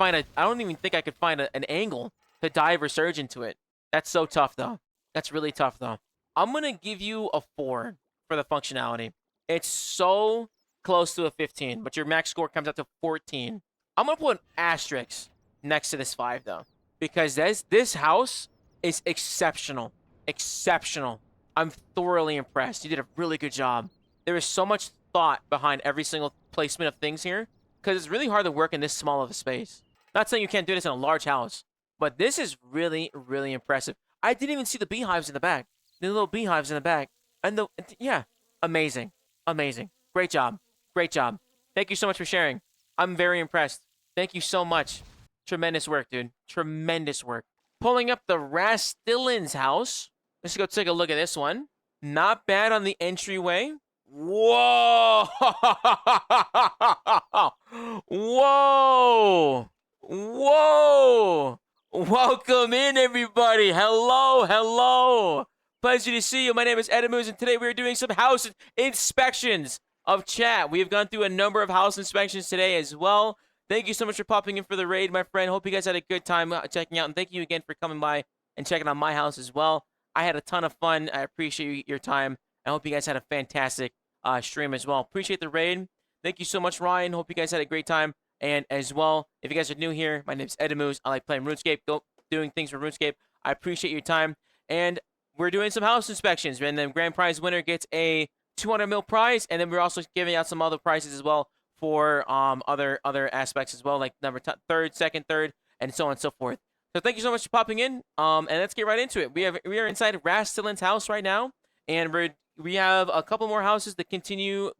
find an angle to dive or surge into it. That's so tough, though. That's really tough, though. I'm going to give you a 4 for the functionality. It's so close to a 15, but your max score comes out to 14. I'm going to put an asterisk next to this 5, though, because this house is exceptional. Exceptional. I'm thoroughly impressed. You did a really good job. There is so much thought behind every single placement of things here, because it's really hard to work in this small of a space. Not saying you can't do this in a large house, but this is really, really impressive. I didn't even see the beehives in the back. The little beehives in the back. And yeah, amazing. Amazing. Great job. Great job. Thank you so much for sharing. I'm very impressed. Thank you so much. Tremendous work, dude. Tremendous work. Pulling up the Rastillin's house. Let's go take a look at this one. Not bad on the entryway. Whoa! Whoa! Whoa! Welcome in, everybody. Hello, hello. Pleasure to see you. My name is Edimus, and today we are doing some house inspections of chat. We have gone through a number of house inspections today as well. Thank you so much for popping in for the raid, my friend. Hope you guys had a good time checking out, and thank you again for coming by and checking out my house as well. I had a ton of fun. I appreciate your time. I hope you guys had a fantastic stream as well. Appreciate the raid. Thank you so much, Ryan. Hope you guys had a great time. And as well, if you guys are new here, my name's Edimus. I like playing RuneScape, doing things for RuneScape. I appreciate your time. And we're doing some house inspections. And the grand prize winner gets a 200 mil prize. And then we're also giving out some other prizes as well for other aspects as well, like number third, second, third, and so on and so forth. So thank you so much for popping in. And let's get right into it. We are inside Rastillin's house right now, and we have a couple more houses to continue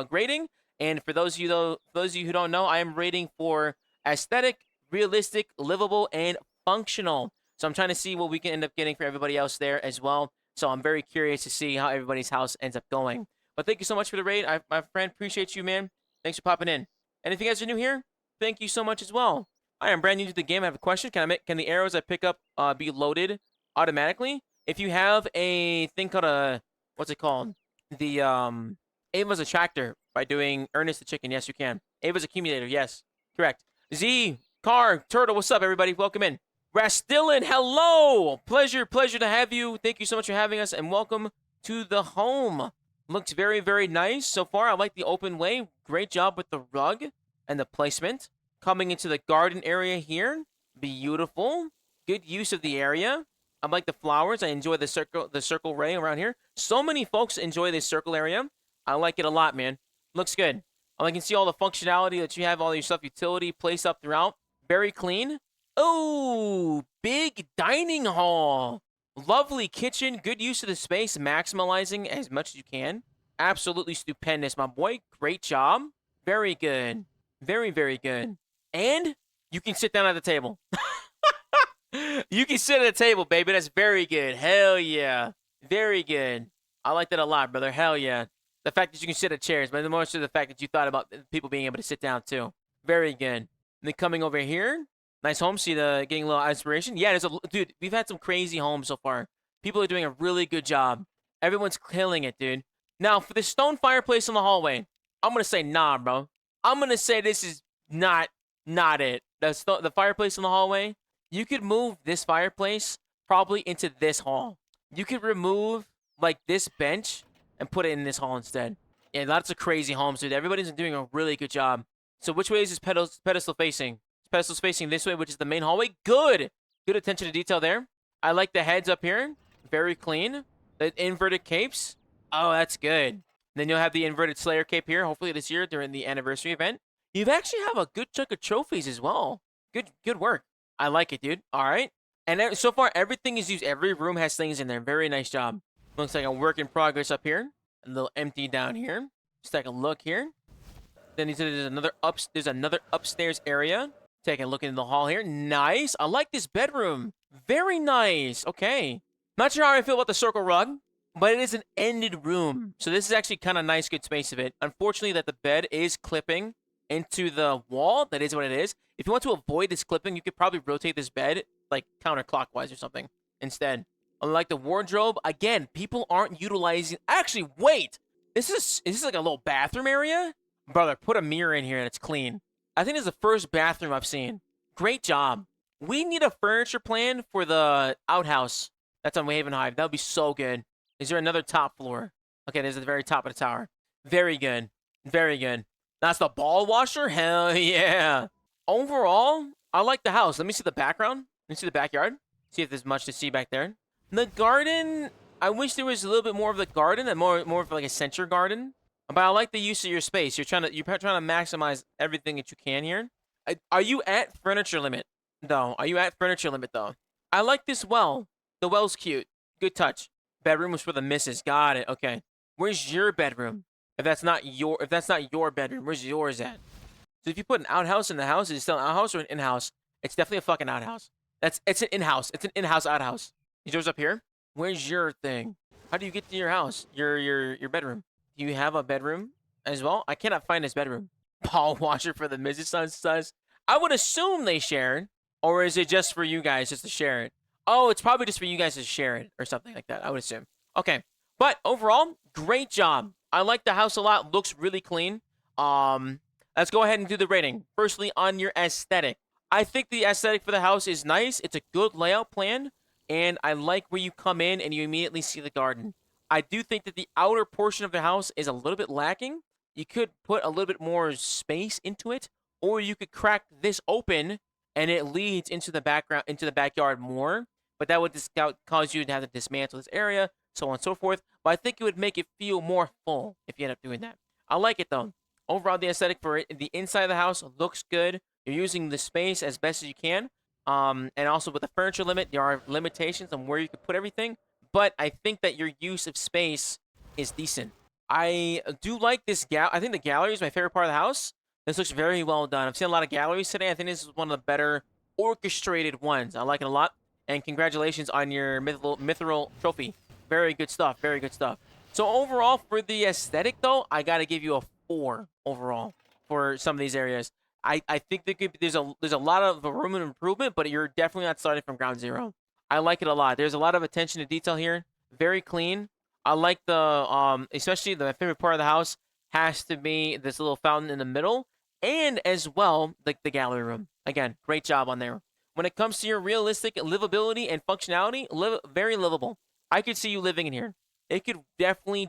grading. And for those of you who don't know, I am rating for aesthetic, realistic, livable, and functional. So I'm trying to see what we can end up getting for everybody else there as well. So I'm very curious to see how everybody's house ends up going. But thank you so much for the raid. My friend, appreciate you, man. Thanks for popping in. And if you guys are new here, thank you so much as well. I am brand new to the game. I have a question. Can the arrows I pick up be loaded automatically? If you have a thing called what's it called? The Ava's Attractor by doing Ernest the Chicken. Yes, you can. Ava's Accumulator. Yes, correct. Z, Car, Turtle, what's up, everybody? Welcome in. Rastillin, hello! Pleasure to have you. Thank you so much for having us, and welcome to the home. Looks very, very nice so far. I like the open way. Great job with the rug and the placement. Coming into the garden area here. Beautiful. Good use of the area. I like the flowers. I enjoy the circle ray around here. So many folks enjoy this circle area. I like it a lot, man. Looks good. I can see all the functionality that you have, all your stuff, utility, placed up throughout. Very clean. Oh, big dining hall. Lovely kitchen. Good use of the space. Maximizing as much as you can. Absolutely stupendous, my boy. Great job. Very good. Very, very good. And you can sit down at the table. You can sit at the table, baby. That's very good. Hell yeah. Very good. I like that a lot, brother. Hell yeah. The fact that you can sit at chairs, but more so the fact that you thought about people being able to sit down, too. Very good. And then coming over here, nice home. See the getting a little inspiration. Yeah, dude. We've had some crazy homes so far. People are doing a really good job. Everyone's killing it, dude. Now for the stone fireplace in the hallway, I'm gonna say nah, bro. I'm gonna say this is not it. The fireplace in the hallway. You could move this fireplace probably into this hall. You could remove like this bench and put it in this hall instead. Yeah, lots of crazy homes, dude. Everybody's doing a really good job. So which way is this pedestal facing? This pedestal's facing this way, which is the main hallway. Good. Good attention to detail there. I like the heads up here. Very clean. The inverted capes. Oh, that's good. Then you'll have the inverted Slayer cape here, hopefully this year during the anniversary event. You actually have a good chunk of trophies as well. Good work. I like it, dude. All right. And so far, everything is used. Every room has things in there. Very nice job. Looks like a work in progress up here. A little empty down here. Just take a look here. Then there's another upstairs area. Take a look into the hall here. Nice. I like this bedroom. Very nice. Okay. Not sure how I feel about the circle rug, but it is an ended room. So this is actually kind of nice, good space of it. Unfortunately, that the bed is clipping into the wall. That is what it is. If you want to avoid this clipping, you could probably rotate this bed like counterclockwise or something instead. Unlike the wardrobe, again, people aren't utilizing. Actually, wait. Is this like a little bathroom area? Brother, put a mirror in here and it's clean. I think this is the first bathroom I've seen. Great job. We need a furniture plan for the outhouse. That's on Haven Hive. That would be so good. Is there another top floor? Okay, there's at the very top of the tower. Very good. Very good. That's the ball washer? Hell yeah. Overall, I like the house. Let me see the background. Let me see the backyard. See if there's much to see back there. The garden, I wish there was a little bit more of the garden and more of like a center garden. But I like the use of your space. You're trying to maximize everything that you can here. Are you at furniture limit though? Are you at furniture limit though? I like this well. The well's cute. Good touch. Bedroom was for the missus. Got it. Okay. Where's your bedroom? If that's not your bedroom, where's yours at? So if you put an outhouse in the house, is it still an outhouse or an in-house? It's definitely a fucking outhouse. It's an in-house. It's an in-house outhouse. Is yours up here? Where's your thing? How do you get to your house? Your bedroom. Do you have a bedroom as well? I cannot find this bedroom. Ball washer for the missus size. I would assume they shared. Or is it just for you guys just to share it? Oh, it's probably just for you guys to share it or something like that, I would assume. Okay. But overall, great job. I like the house a lot. Looks really clean. Let's go ahead and do the rating. Firstly, on your aesthetic. I think the aesthetic for the house is nice. It's a good layout plan. And I like where you come in and you immediately see the garden. I do think that the outer portion of the house is a little bit lacking. You could put a little bit more space into it. Or you could crack this open and it leads into the backyard more. But that would cause you to have to dismantle this area, so on and so forth. But I think it would make it feel more full if you end up doing that. I like it, though. Overall, the aesthetic for it, the inside of the house looks good. You're using the space as best as you can. And also with the furniture limit, there are limitations on where you can put everything. But I think that your use of space is decent. I do like this I think the gallery is my favorite part of the house. This looks very well done. I've seen a lot of galleries today. I think this is one of the better orchestrated ones. I like it a lot. And congratulations on your mithril trophy. Very good stuff. Very good stuff. So overall, for the aesthetic, though, I got to give you a 4 overall for some of these areas. I think there's a lot of room of improvement, but you're definitely not starting from ground zero. I like it a lot. There's a lot of attention to detail here. Very clean. I like the, especially the favorite part of the house has to be this little fountain in the middle. And as well, like the gallery room. Again, great job on there. When it comes to your realistic livability and functionality, very livable. I could see you living in here. It could definitely,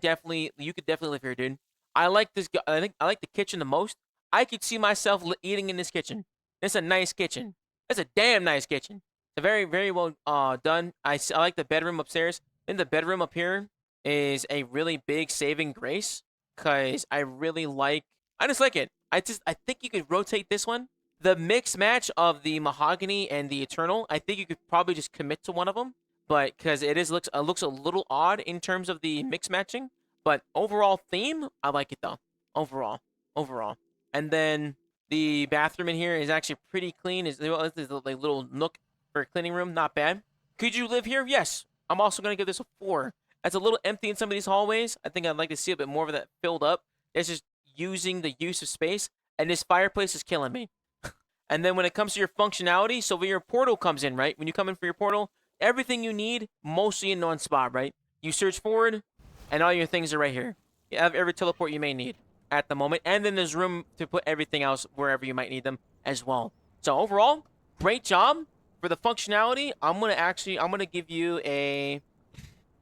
you could definitely live here, dude. I like this. I like the kitchen the most. I could see myself eating in this kitchen. It's a nice kitchen. It's a damn nice kitchen. It's very, very well done. I like the bedroom upstairs. Then the bedroom up here is a really big saving grace because I just like it. I think you could rotate this one. The mix match of the mahogany and the eternal, I think you could probably just commit to one of them, but because it looks a little odd in terms of the mix matching. But overall theme, I like it though. Overall. And then the bathroom in here is actually pretty clean. It's a little nook for a cleaning room, not bad. Could you live here? Yes. I'm also gonna give this a 4. It's a little empty in some of these hallways. I think I'd like to see a bit more of that filled up. It's just using the use of space. and this fireplace is killing me. And then when it comes to your functionality, so when your portal comes in, right? When you come in for your portal, everything you need, mostly in one spot, right? You search forward, and all your things are right here. You have every teleport you may need at the moment. And then there's room to put everything else wherever you might need them as well. So overall, great job. For the functionality, I'm going to give you a...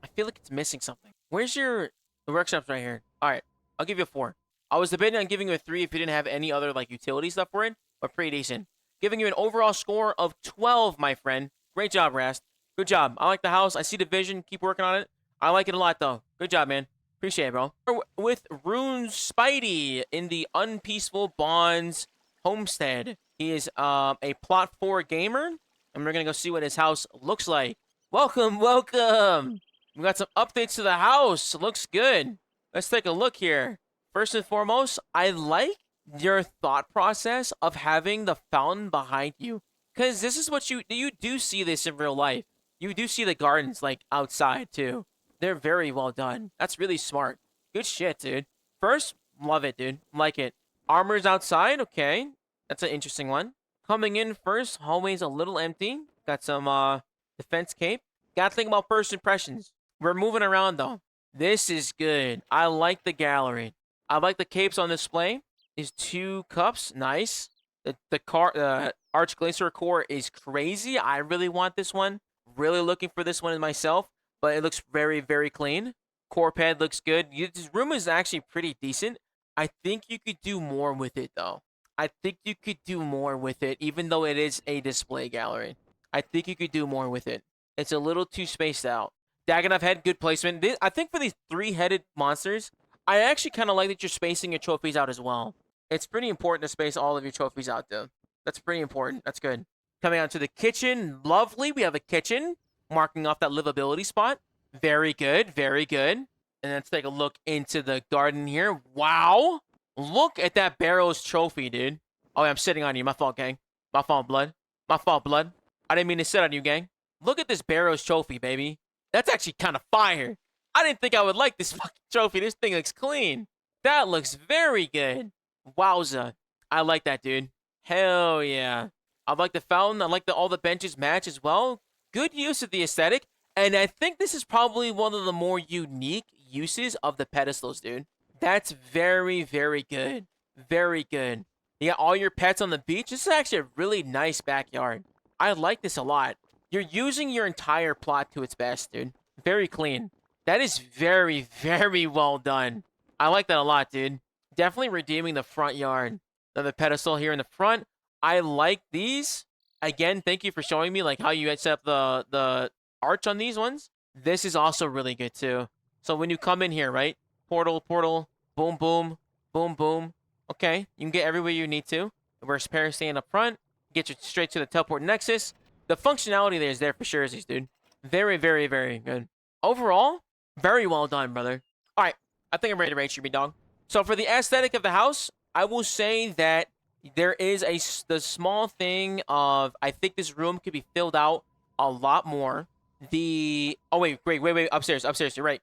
I feel like it's missing something. Where's your... The workshop's right here. All right, I'll give you a 4. I was debating on giving you a 3 if you didn't have any other, like, utility stuff for it. But pretty decent. Giving you an overall score of 12, my friend. Great job, Rast. Good job. I like the house. I see the vision. Keep working on it. I like it a lot, though. Good job, man. Appreciate it, bro. With Rune Spidey in the Unpeaceful Bonds homestead. He is a plot 4 gamer. And we're going to go see what his house looks like. Welcome, welcome. We got some updates to the house. Looks good. Let's take a look here. First and foremost, I like your thought process of having the fountain behind you, because this is what you do see this in real life. You do see the gardens like outside too. They're very well done. That's really smart. Good shit, dude. First, love it, dude. Like it. Armor's outside. Okay, that's an interesting one. Coming in first, hallway's a little empty. Got some defense cape. Gotta think about first impressions. We're moving around though. This is good. I like the gallery. I like the capes on display. These 2 cups, nice. The Arch Glacier core is crazy. I really want this one. Really looking for this one in myself, but it looks very, very clean. Core pad looks good. This room is actually pretty decent. I think you could do more with it, though. I think you could do more with it, even though it is a display gallery. I think you could do more with it. It's a little too spaced out. Daganov head, good placement. I think for these 3-headed monsters, I actually kind of like that you're spacing your trophies out as well. It's pretty important to space all of your trophies out, though. That's pretty important. That's good. Coming on to the kitchen. Lovely. We have a kitchen. Marking off that livability spot. Very good. Very good. And let's take a look into the garden here. Wow. Look at that Barrows trophy, dude. Oh, I'm sitting on you. My fault, gang. My fault, blood. My fault, blood. I didn't mean to sit on you, gang. Look at this Barrows trophy, baby. That's actually kind of fire. I didn't think I would like this fucking trophy. This thing looks clean. That looks very good. Wowza. I like that, dude. Hell yeah. I like the fountain. I like that all the benches match as well. Good use of the aesthetic. And I think this is probably one of the more unique uses of the pedestals, dude. That's very, very good. Very good. You got all your pets on the beach. This is actually a really nice backyard. I like this a lot. You're using your entire plot to its best, dude. Very clean. That is very, very well done. I like that a lot, dude. Definitely redeeming the front yard. Another pedestal here in the front. I like these. Again, thank you for showing me like how you had set up the arch on these ones. This is also really good too. So when you come in here, right? Portal, portal, boom, boom, boom, boom. Okay, you can get everywhere you need to. Where's Paris staying up front? Get you straight to the teleport nexus. The functionality there is there for sure, dude. Very, very, very good. Overall, very well done, brother. All right, I think I'm ready to rate you, big dog. So for the aesthetic of the house, I will say that there is the small thing of, I think this room could be filled out a lot more. Oh wait, wait, upstairs, you're right.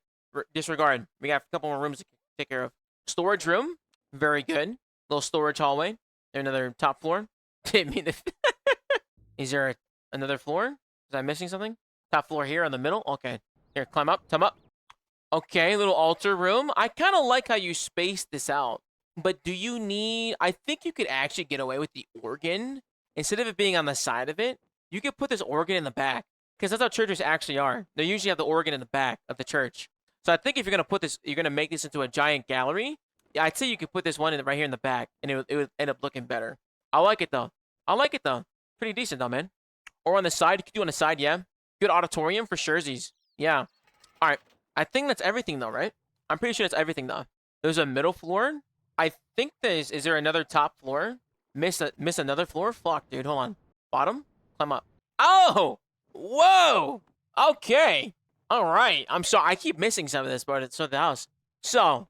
Disregard. We got a couple more rooms to take care of. Storage room, very good. Little storage hallway. Another top floor. Didn't mean to. Is there another floor? Was I missing something? Top floor here in the middle. Okay, here, climb up, come up. Okay, little altar room. I kind of like how you spaced this out. But do you need... I think you could actually get away with the organ. Instead of it being on the side of it, you could put this organ in the back. Because that's how churches actually are. They usually have the organ in the back of the church. So I think if you're going to put this... You're going to make this into a giant gallery. Yeah, I'd say you could put this one right here in the back. And it would end up looking better. I like it, though. Pretty decent, though, man. Or on the side. You could do on the side, yeah. Good auditorium for surezies. Yeah. All right. I think that's everything, though, right? I'm pretty sure that's everything, though. There's a middle floor. I think there's... Is there another top floor? Miss another floor? Fuck, dude. Hold on. Bottom? Climb up. Oh! Whoa! Okay. All right. I'm sorry. I keep missing some of this, but it's of the house. So,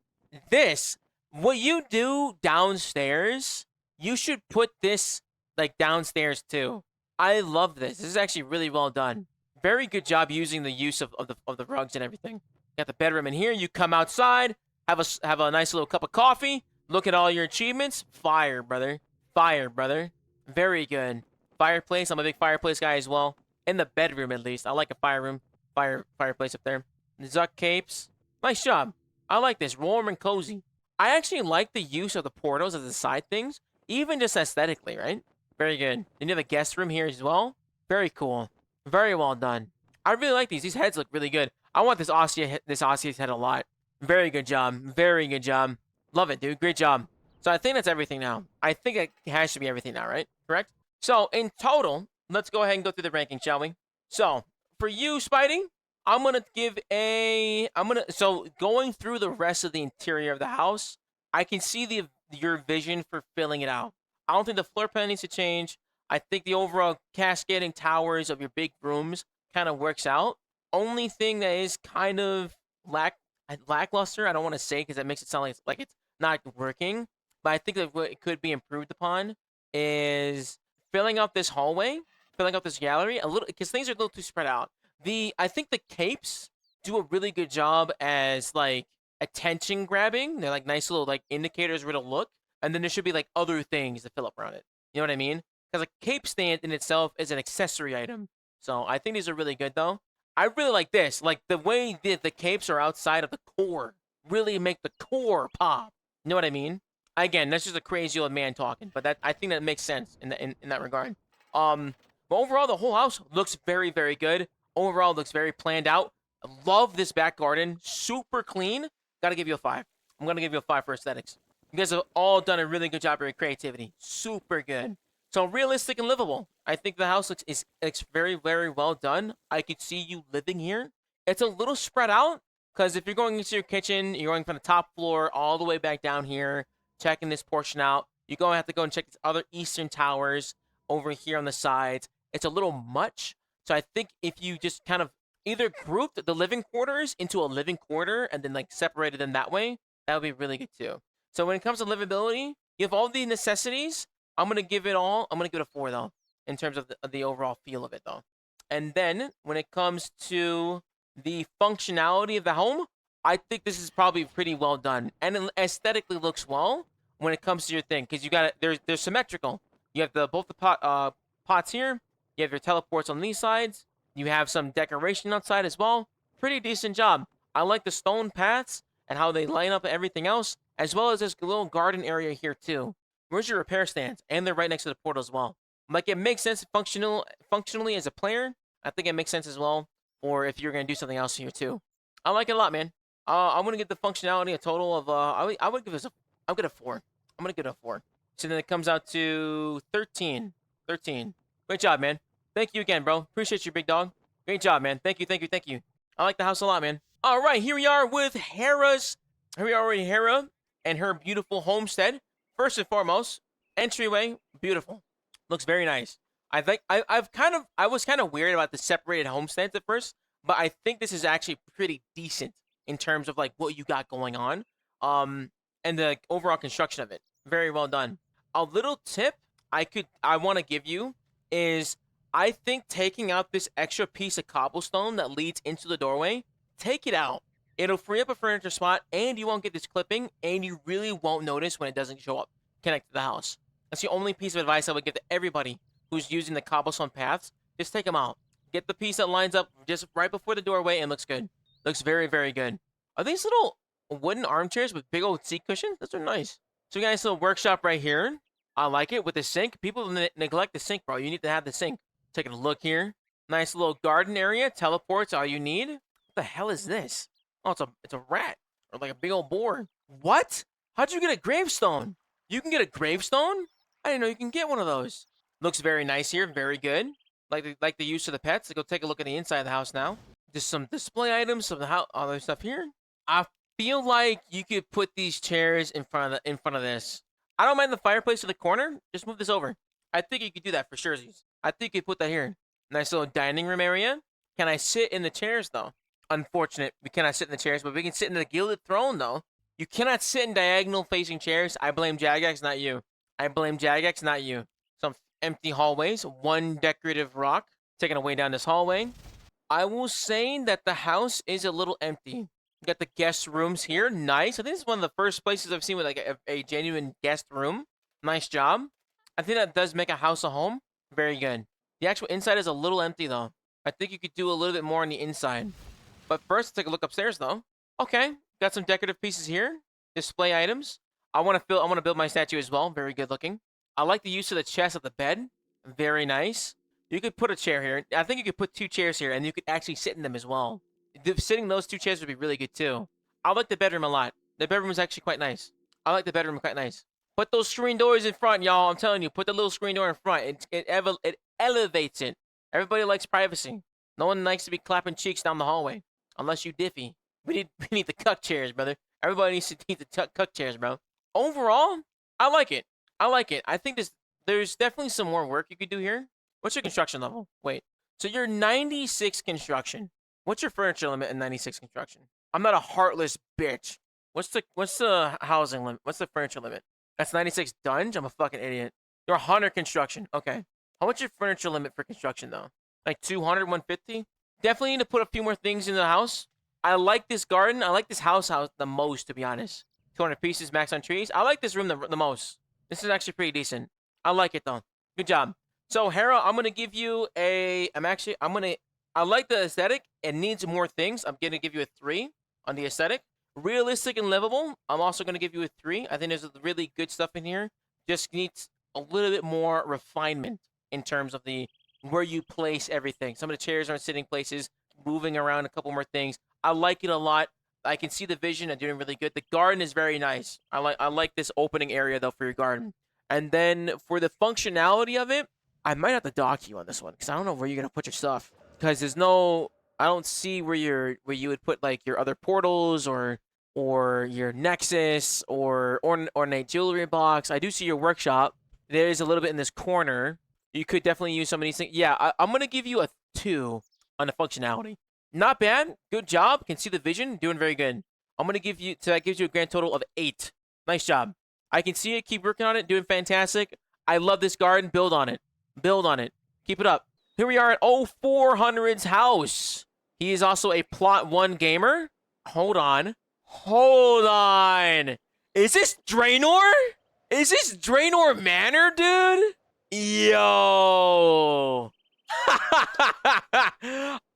this... What you do downstairs, you should put this, like, downstairs, too. I love this. This is actually really well done. Very good job using the use of the rugs and everything. Got the bedroom in here. You come outside, have a nice little cup of coffee, Look at all your achievements. Fire, brother. Fire, brother. Very good. Fireplace. I'm a big fireplace guy as well. In the bedroom, at least. I like a fire room. Fireplace up there. Zuck capes. Nice job. I like this. Warm and cozy. I actually like the use of the portals as the side things, even just aesthetically, right? Very good. Then you have a guest room here as well. Very cool. Very well done. I really like these. These heads look really good. I want this Osseous head a lot. Very good job. Very good job. Love it, dude. Great job. So I think that's everything now. I think it has to be everything now, right? Correct? So in total, let's go ahead and go through the ranking, shall we? So for you, Spidey, I'm going to give a... So going through the rest of the interior of the house, I can see your vision for filling it out. I don't think the floor plan needs to change. I think the overall cascading towers of your big rooms kind of works out. Only thing that is kind of lackluster, I don't want to say because that makes it sound like it's not working, but I think that what it could be improved upon is filling out this hallway, filling out this gallery a little, because things are a little too spread out. I think the capes do a really good job as like attention grabbing. They're like nice little like indicators where to look, and then there should be like other things to fill up around it. You know what I mean? Because a cape stand in itself is an accessory item. So I think these are really good though. I really like this. Like the way the capes are outside of the core really make the core pop. You know what I mean? Again, that's just a crazy old man talking, but I think that makes sense in that regard. But overall, the whole house looks very, very good. Overall, looks very planned out. I love this back garden. Super clean. Gotta give you a 5. I'm gonna give you a 5 for aesthetics. You guys have all done a really good job with your creativity. Super good. So realistic and livable. I think the house looks very, very well done. I could see you living here. It's a little spread out, because if you're going into your kitchen, you're going from the top floor all the way back down here, checking this portion out. You're going to have to go and check these other eastern towers over here on the sides. It's a little much. So I think if you just kind of either grouped the living quarters into a living quarter and then like separated them that way, that would be really good too. So when it comes to livability, you have all the necessities. I'm going to give it a 4 though, in terms of the overall feel of it though. And then when it comes to the functionality of the home, I think this is probably pretty well done, and it aesthetically looks well when it comes to your thing, because you got it. They're symmetrical. You have both the pots here. You have your teleports on these sides. You have some decoration outside as well. Pretty decent job. I like the stone paths and how they line up and everything else, as well as this little garden area here too. Where's your repair stands? And they're right next to the portal as well. Like, it makes sense functionally as a player. I think it makes sense as well, or if you're going to do something else here too. I like it a lot, man. I'm going to give the functionality a total of, I would give this I'm going to 4. I'm going to give it a 4. So then it comes out to 13. 13. Great job, man. Thank you again, bro. Appreciate you, big dog. Great job, man. Thank you, thank you, thank you. I like the house a lot, man. All right, here we are with Hera and her beautiful homestead. First and foremost, entryway, beautiful. Looks very nice. I was kind of weird about the separated homesteads at first, but I think this is actually pretty decent in terms of like what you got going on. And the overall construction of it. Very well done. A little tip I want to give you is, I think taking out this extra piece of cobblestone that leads into the doorway, take it out. It'll free up a furniture spot, and you won't get this clipping, and you really won't notice when it doesn't show up connected to the house. That's the only piece of advice I would give to everybody who's using the cobblestone paths. Just take them out. Get the piece that lines up just right before the doorway and looks good. Looks very, very good. Are these little wooden armchairs with big old seat cushions? Those are nice. So we got a nice little workshop right here. I like it with the sink. People neglect the sink, bro. You need to have the sink. Taking a look here. Nice little garden area. Teleports, all you need. What the hell is this? Oh, it's a rat. Or like a big old boar. What? How'd you get a gravestone? You can get a gravestone? I didn't know you can get one of those. Looks very nice here. Very good. Like the use of the pets. Let's go take a look at the inside of the house now. Just some display items, some other stuff here. I feel like you could put these chairs in front of this. I don't mind the fireplace in the corner. Just move this over. I think you could do that for sure. I think you could put that here. Nice little dining room area. Can I sit in the chairs though? Unfortunate, we cannot sit in the chairs, but we can sit in the gilded throne though. You cannot sit in diagonal facing chairs. I blame Jagex, not you. I blame Jagex, not you. Some empty hallways. One decorative rock. Taking away down this hallway. I will say that the house is a little empty. You got the guest rooms here. Nice. I think it's one of the first places I've seen with like a genuine guest room. Nice job. I think that does make a house a home. Very good. The actual inside is a little empty though. I think you could do a little bit more on the inside. But first, take a look upstairs though. Okay, got some decorative pieces here. Display items. I want to build my statue as well. Very good looking. I like the use of the chest of the bed. Very nice. You could put a chair here. I think you could put 2 chairs here, and you could actually sit in them as well. Sitting those 2 chairs would be really good too. I like the bedroom a lot. The bedroom is actually quite nice. I like the bedroom quite nice. Put those screen doors in front, y'all. I'm telling you, put the little screen door in front. It elevates it. Everybody likes privacy. No one likes to be clapping cheeks down the hallway, unless you Diffy. We need the cuck chairs, brother. Everybody needs to need the cuck chairs, bro. Overall, I like it. I like it. I think there's definitely some more work you could do here. What's your construction level? Wait. So you're 96 construction. What's your furniture limit in 96 construction? I'm not a heartless bitch. What's the housing limit? What's the furniture limit? That's 96 dunge? I'm a fucking idiot. You're 100 construction. Okay. How much your furniture limit for construction, though? Like 200, 150? Definitely need to put a few more things in the house. I like this garden. I like this house the most, to be honest. 200 pieces max on trees. I like this room the most. This is actually pretty decent. I like it, though. Good job. So, Hera, I'm going to give you a... I like the aesthetic. It needs more things. I'm going to give you a 3 on the aesthetic. Realistic and livable. I'm also going to give you a 3. I think there's really good stuff in here. Just needs a little bit more refinement in terms of where you place everything. Some of the chairs aren't sitting places, moving around a couple more things. I like it a lot. I can see the vision and doing really good. The garden is very nice. I like this opening area though for your garden. And then for the functionality of it, I might have to dock you on this one because I don't know where you're gonna put your stuff. Because I don't see where you would put like your other portals or your nexus or ornate jewelry box. I do see your workshop. There's a little bit in this corner. You could definitely use some of these things. Yeah, I'm gonna give you a 2 on the functionality. Not bad. Good job. Can see the vision. Doing very good. I'm gonna give you. So that gives you a grand total of 8. Nice job. I can see it. Keep working on it. Doing fantastic. I love this garden. Build on it. Build on it. Keep it up. Here we are at 0400's house. He is also a plot 1 gamer. Hold on. Hold on. Is this Draenor? Is this Draenor Manor, dude? Yo.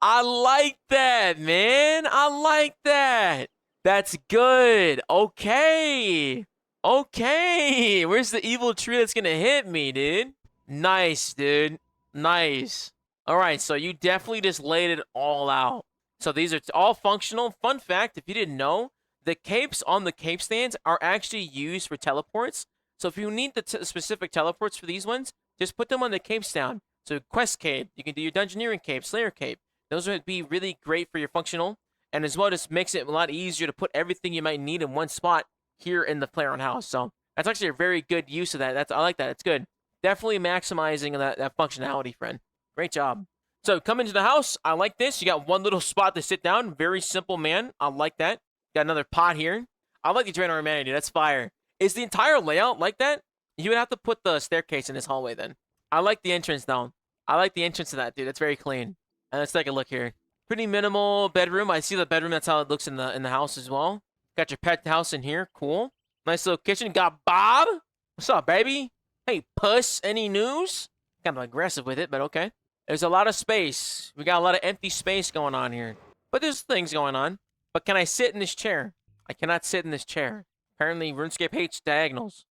I like that, man. I like that. That's good. Okay. Okay. Where's the evil tree that's gonna hit me, dude? Nice, dude. Nice. All right, so you definitely just laid it all out. So these are all functional. Fun fact, if you didn't know, the capes on the cape stands are actually used for teleports. So if you need the specific teleports for these ones, just put them on the cape stand. So quest cape, you can do your dungeoneering cape, slayer cape. Those would be really great for your functional. And as well, just makes it a lot easier to put everything you might need in one spot here in the player on house. So that's actually a very good use of that. I like that. It's good. Definitely maximizing that functionality, friend. Great job. So come into the house. I like this. You got one little spot to sit down. Very simple, man. I like that. Got another pot here. I like the Draenor Manor, dude. That's fire. Is the entire layout like that? You would have to put the staircase in this hallway then. I like the entrance, though. I like the entrance to that, dude. That's very clean. And let's take a look here. Pretty minimal bedroom. I see the bedroom. That's how it looks in the house as well. Got your pet house in here. Cool. Nice little kitchen. Got Bob. What's up, baby? Hey, puss. Any news? Kind of aggressive with it, but okay. There's a lot of space. We got a lot of empty space going on here. But there's things going on. But can I sit in this chair? I cannot sit in this chair. Apparently, RuneScape hates diagonals.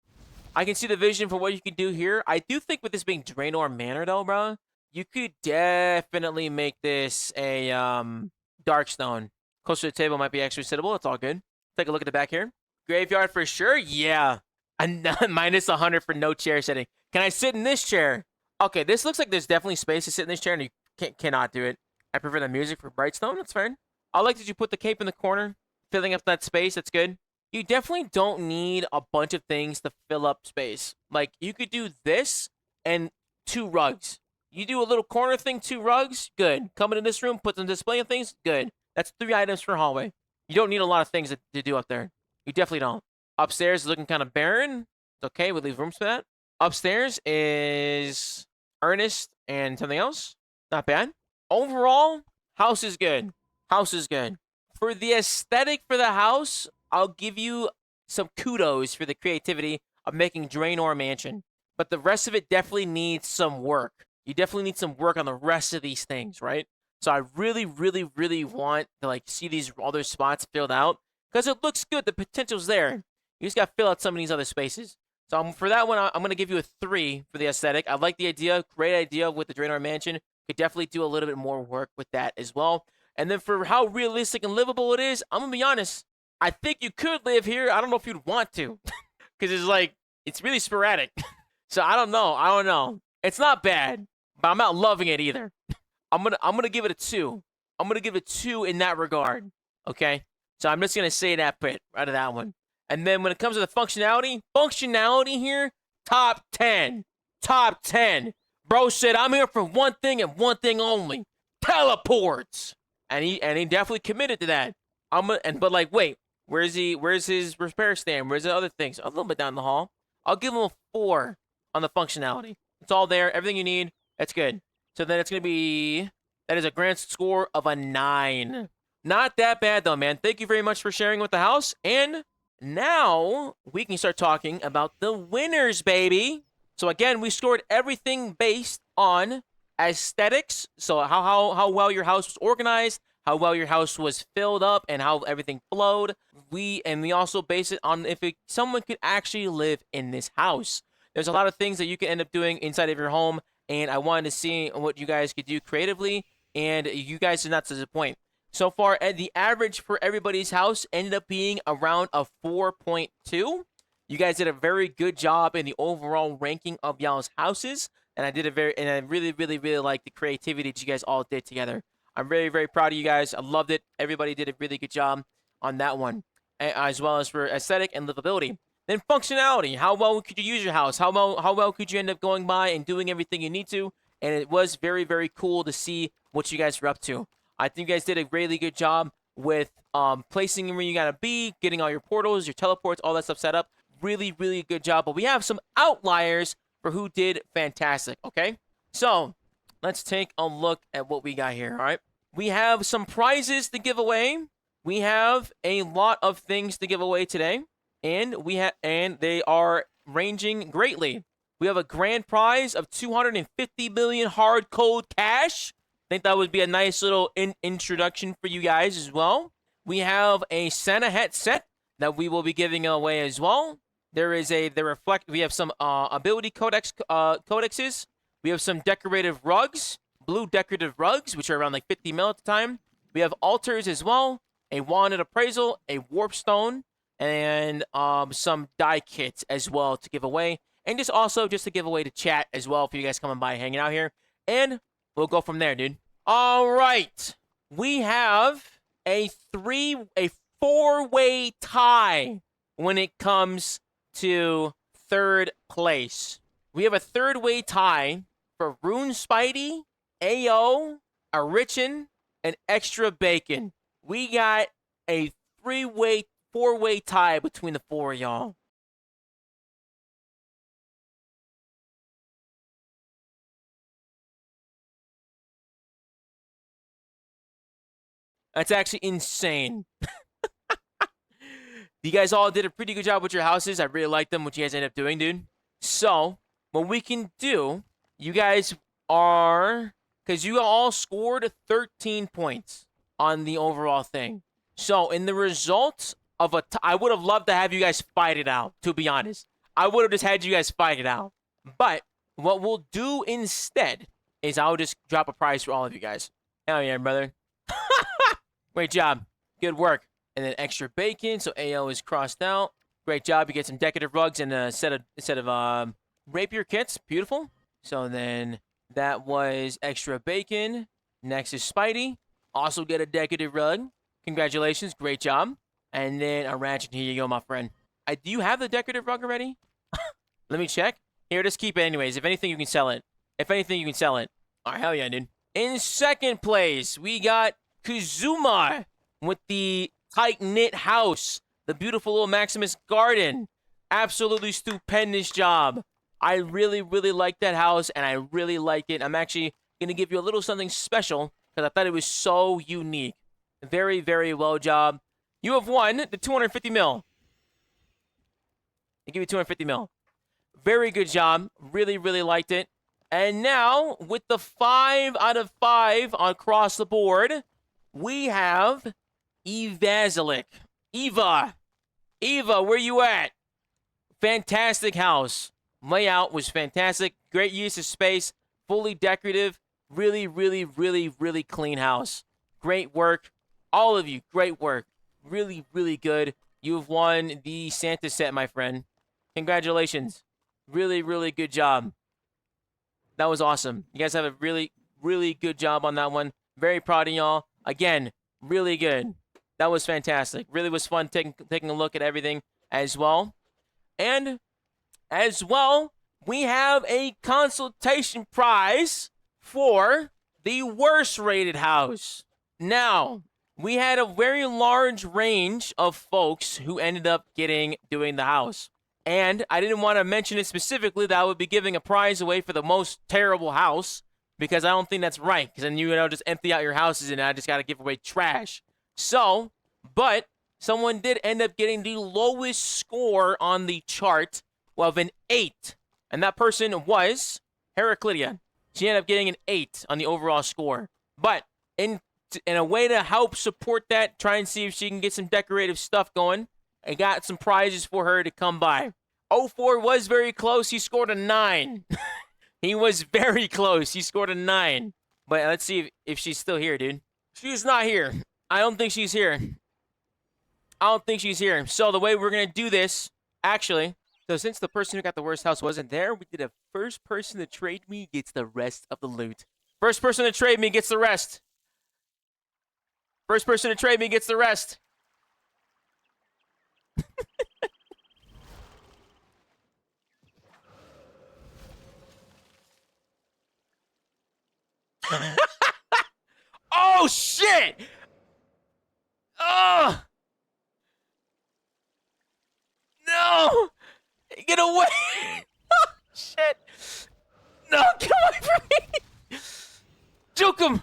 I can see the vision for what you could do here. I do think with this being Draenor Manor, though, bro, you could definitely make this a Darkstone. Closer to the table might be extra sittable. It's all good. Take a look at the back here. Graveyard for sure. Yeah. Minus 100 for no chair setting. Can I sit in this chair? Okay, this looks like there's definitely space to sit in this chair, and you cannot do it. I prefer the music for Brightstone. That's fine. I like that you put the cape in the corner, filling up that space. That's good. You definitely don't need a bunch of things to fill up space. Like, you could do this and 2 rugs. You do a little corner thing, 2 rugs, good. Come into this room, put some display of things, good. That's 3 items per hallway. You don't need a lot of things to do up there. You definitely don't. Upstairs is looking kind of barren. It's okay, we leave rooms for that. Upstairs is Ernest and something else. Not bad. Overall, house is good. House is good. For the aesthetic for the house, I'll give you some kudos for the creativity of making Draenor Mansion. But the rest of it definitely needs some work. You definitely need some work on the rest of these things, right? So I really, really, really want to like see these other spots filled out because it looks good. The potential's there. You just got to fill out some of these other spaces. So for that one, I'm going to give you a 3 for the aesthetic. I like the idea. Great idea with the Draenor Mansion. Could definitely do a little bit more work with that as well. And then for how realistic and livable it is, I'm going to be honest. I think you could live here. I don't know if you'd want to because it's like, it's really sporadic. So I don't know. It's not bad, but I'm not loving it either. I'm gonna give it a 2. I'm gonna give it 2 in that regard. Okay? So I'm just gonna say that bit out of that one. And then when it comes to the functionality here, top 10. Top 10. Bro said, I'm here for one thing and one thing only. Teleports. And he definitely committed to that. But like, wait, where's his repair stand? Where's the other things? A little bit down the hall. I'll give him a 4 on the functionality. It's all there. Everything you need. That's good. So then it's going to be... That is a grand score of a 9. Not that bad, though, man. Thank you very much for sharing with the house. And now we can start talking about the winners, baby. So again, we scored everything based on aesthetics. So how well your house was organized, how well your house was filled up, and how everything flowed. We also base it on if someone could actually live in this house. There's a lot of things that you can end up doing inside of your home, and I wanted to see what you guys could do creatively, and you guys did not disappoint. So far, the average for everybody's house ended up being around a 4.2. You guys did a very good job in the overall ranking of y'all's houses, and I really, really, really like the creativity that you guys all did together. I'm very, very proud of you guys. I loved it. Everybody did a really good job on that one, as well as for aesthetic and livability. Then functionality. How well could you use your house? How well could you end up going by and doing everything you need to? And it was very, very cool to see what you guys were up to. I think you guys did a really good job with placing where you gotta be, getting all your portals, your teleports, all that stuff set up. Really, really good job. But we have some outliers for who did fantastic, okay? So, let's take a look at what we got here, all right? We have some prizes to give away. We have a lot of things to give away today. And they are ranging greatly. We have a grand prize of 250 million hard cold cash. I think that would be a nice little introduction for you guys as well. We have a Santa hat set that we will be giving away as well. We have some ability codexes. We have some decorative rugs, blue decorative rugs, which are around like 50 mil at the time. We have altars as well, a wand and appraisal, a warp stone, and some die kits as well to give away. And just to give away to chat as well for you guys coming by hanging out here. And we'll go from there, dude. All right. We have a 4-way tie when it comes to third place. We have a 3rd-way tie for Rune Spidey, AO, Arichin, and Extra Bacon. We got a 4-way tie between the 4 of y'all. That's actually insane. You guys all did a pretty good job with your houses. I really like them, what you guys ended up doing, dude. So, what we can do, you guys are... Because you all scored 13 points on the overall thing. So, in the result of I would have loved to have you guys fight it out, to be honest. I would have just had you guys fight it out. But, what we'll do instead is I'll just drop a prize for all of you guys. Hell yeah, brother. Great job. Good work. And then extra bacon, so AO is crossed out. Great job. You get some decorative rugs and a set of rapier kits. Beautiful. So then that was extra bacon. Next is Spidey. Also get a decorative rug. Congratulations. Great job. And then a ratchet. Here you go, my friend. Do you have the decorative rug already? Let me check. Here, just keep it anyways. If anything, you can sell it. All right, hell yeah, dude. In second place, we got Kazuma with the tight-knit house. The beautiful little Maximus garden. Absolutely stupendous job. I really, really like that house, and I really like it. I'm actually going to give you a little something special because I thought it was so unique. Very, very well job. You have won the 250 mil. They give you 250 mil. Very good job. Really, really liked it. And now, with the 5 out of 5 across the board, we have Evazilic. Eva, where you at? Fantastic house. Layout was fantastic. Great use of space. Fully decorative. Really, really, really, really clean house. Great work. All of you, great work. Really, really good. You've won the Santa set, my friend. Congratulations. Really, really good job. That was awesome. You guys have a really, really good job on that one. Very proud of y'all. Again, really good. That was fantastic. Really was fun taking a look at everything as well. And as well, we have a consultation prize for the worst rated house. Now, we had a very large range of folks who ended up doing the house. And I didn't want to mention it specifically that I would be giving a prize away for the most terrible house, because I don't think that's right. Because then you know, just empty out your houses and I just got to give away trash. So, but someone did end up getting the lowest score on the chart of an 8. And that person was Heraclidia. She ended up getting an 8 on the overall score. But in a way to help support that, try and see if she can get some decorative stuff going, I got some prizes for her to come by. 04 was very close. He scored a 9. He was very close. He scored a 9. But let's see if she's still here, dude. She's not here. I don't think she's here. So the way we're going to do this, actually, so since the person who got the worst house wasn't there, we did a first person to trade me gets the rest of the loot. First person to trade me gets the rest. First person to trade me gets the rest. Oh, shit! Oh! No! Get away! Oh, shit! No, get away from me! Juke him!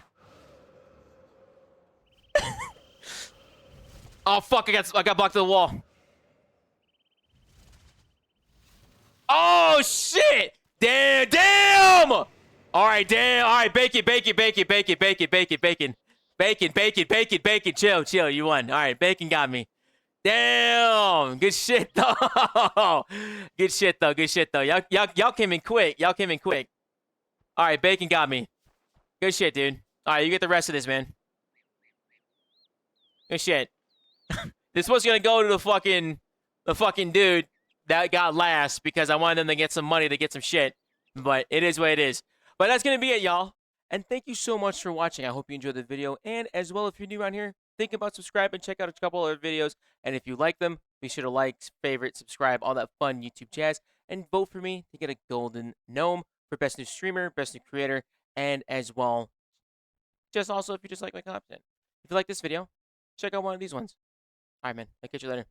Oh, fuck, I got blocked to the wall. Oh, shit! Damn! All right, damn. All right, bacon. Chill. You won. All right, bacon got me. Damn. Good shit, though. Good shit, though. Y'all came in quick. All right, bacon got me. Good shit, dude. All right, you get the rest of this, man. Good shit. This was gonna go to the fucking dude that got last because I wanted them to get some money to get some shit. But it is what it is. But that's going to be it, y'all. And thank you so much for watching. I hope you enjoyed the video. And as well, if you're new around here, think about subscribing. Check out a couple other videos. And if you like them, be sure to like, favorite, subscribe, all that fun YouTube jazz. And vote for me to get a golden gnome for best new streamer, best new creator, and as well, just also if you just like my content. If you like this video, check out one of these ones. All right, man. I'll catch you later.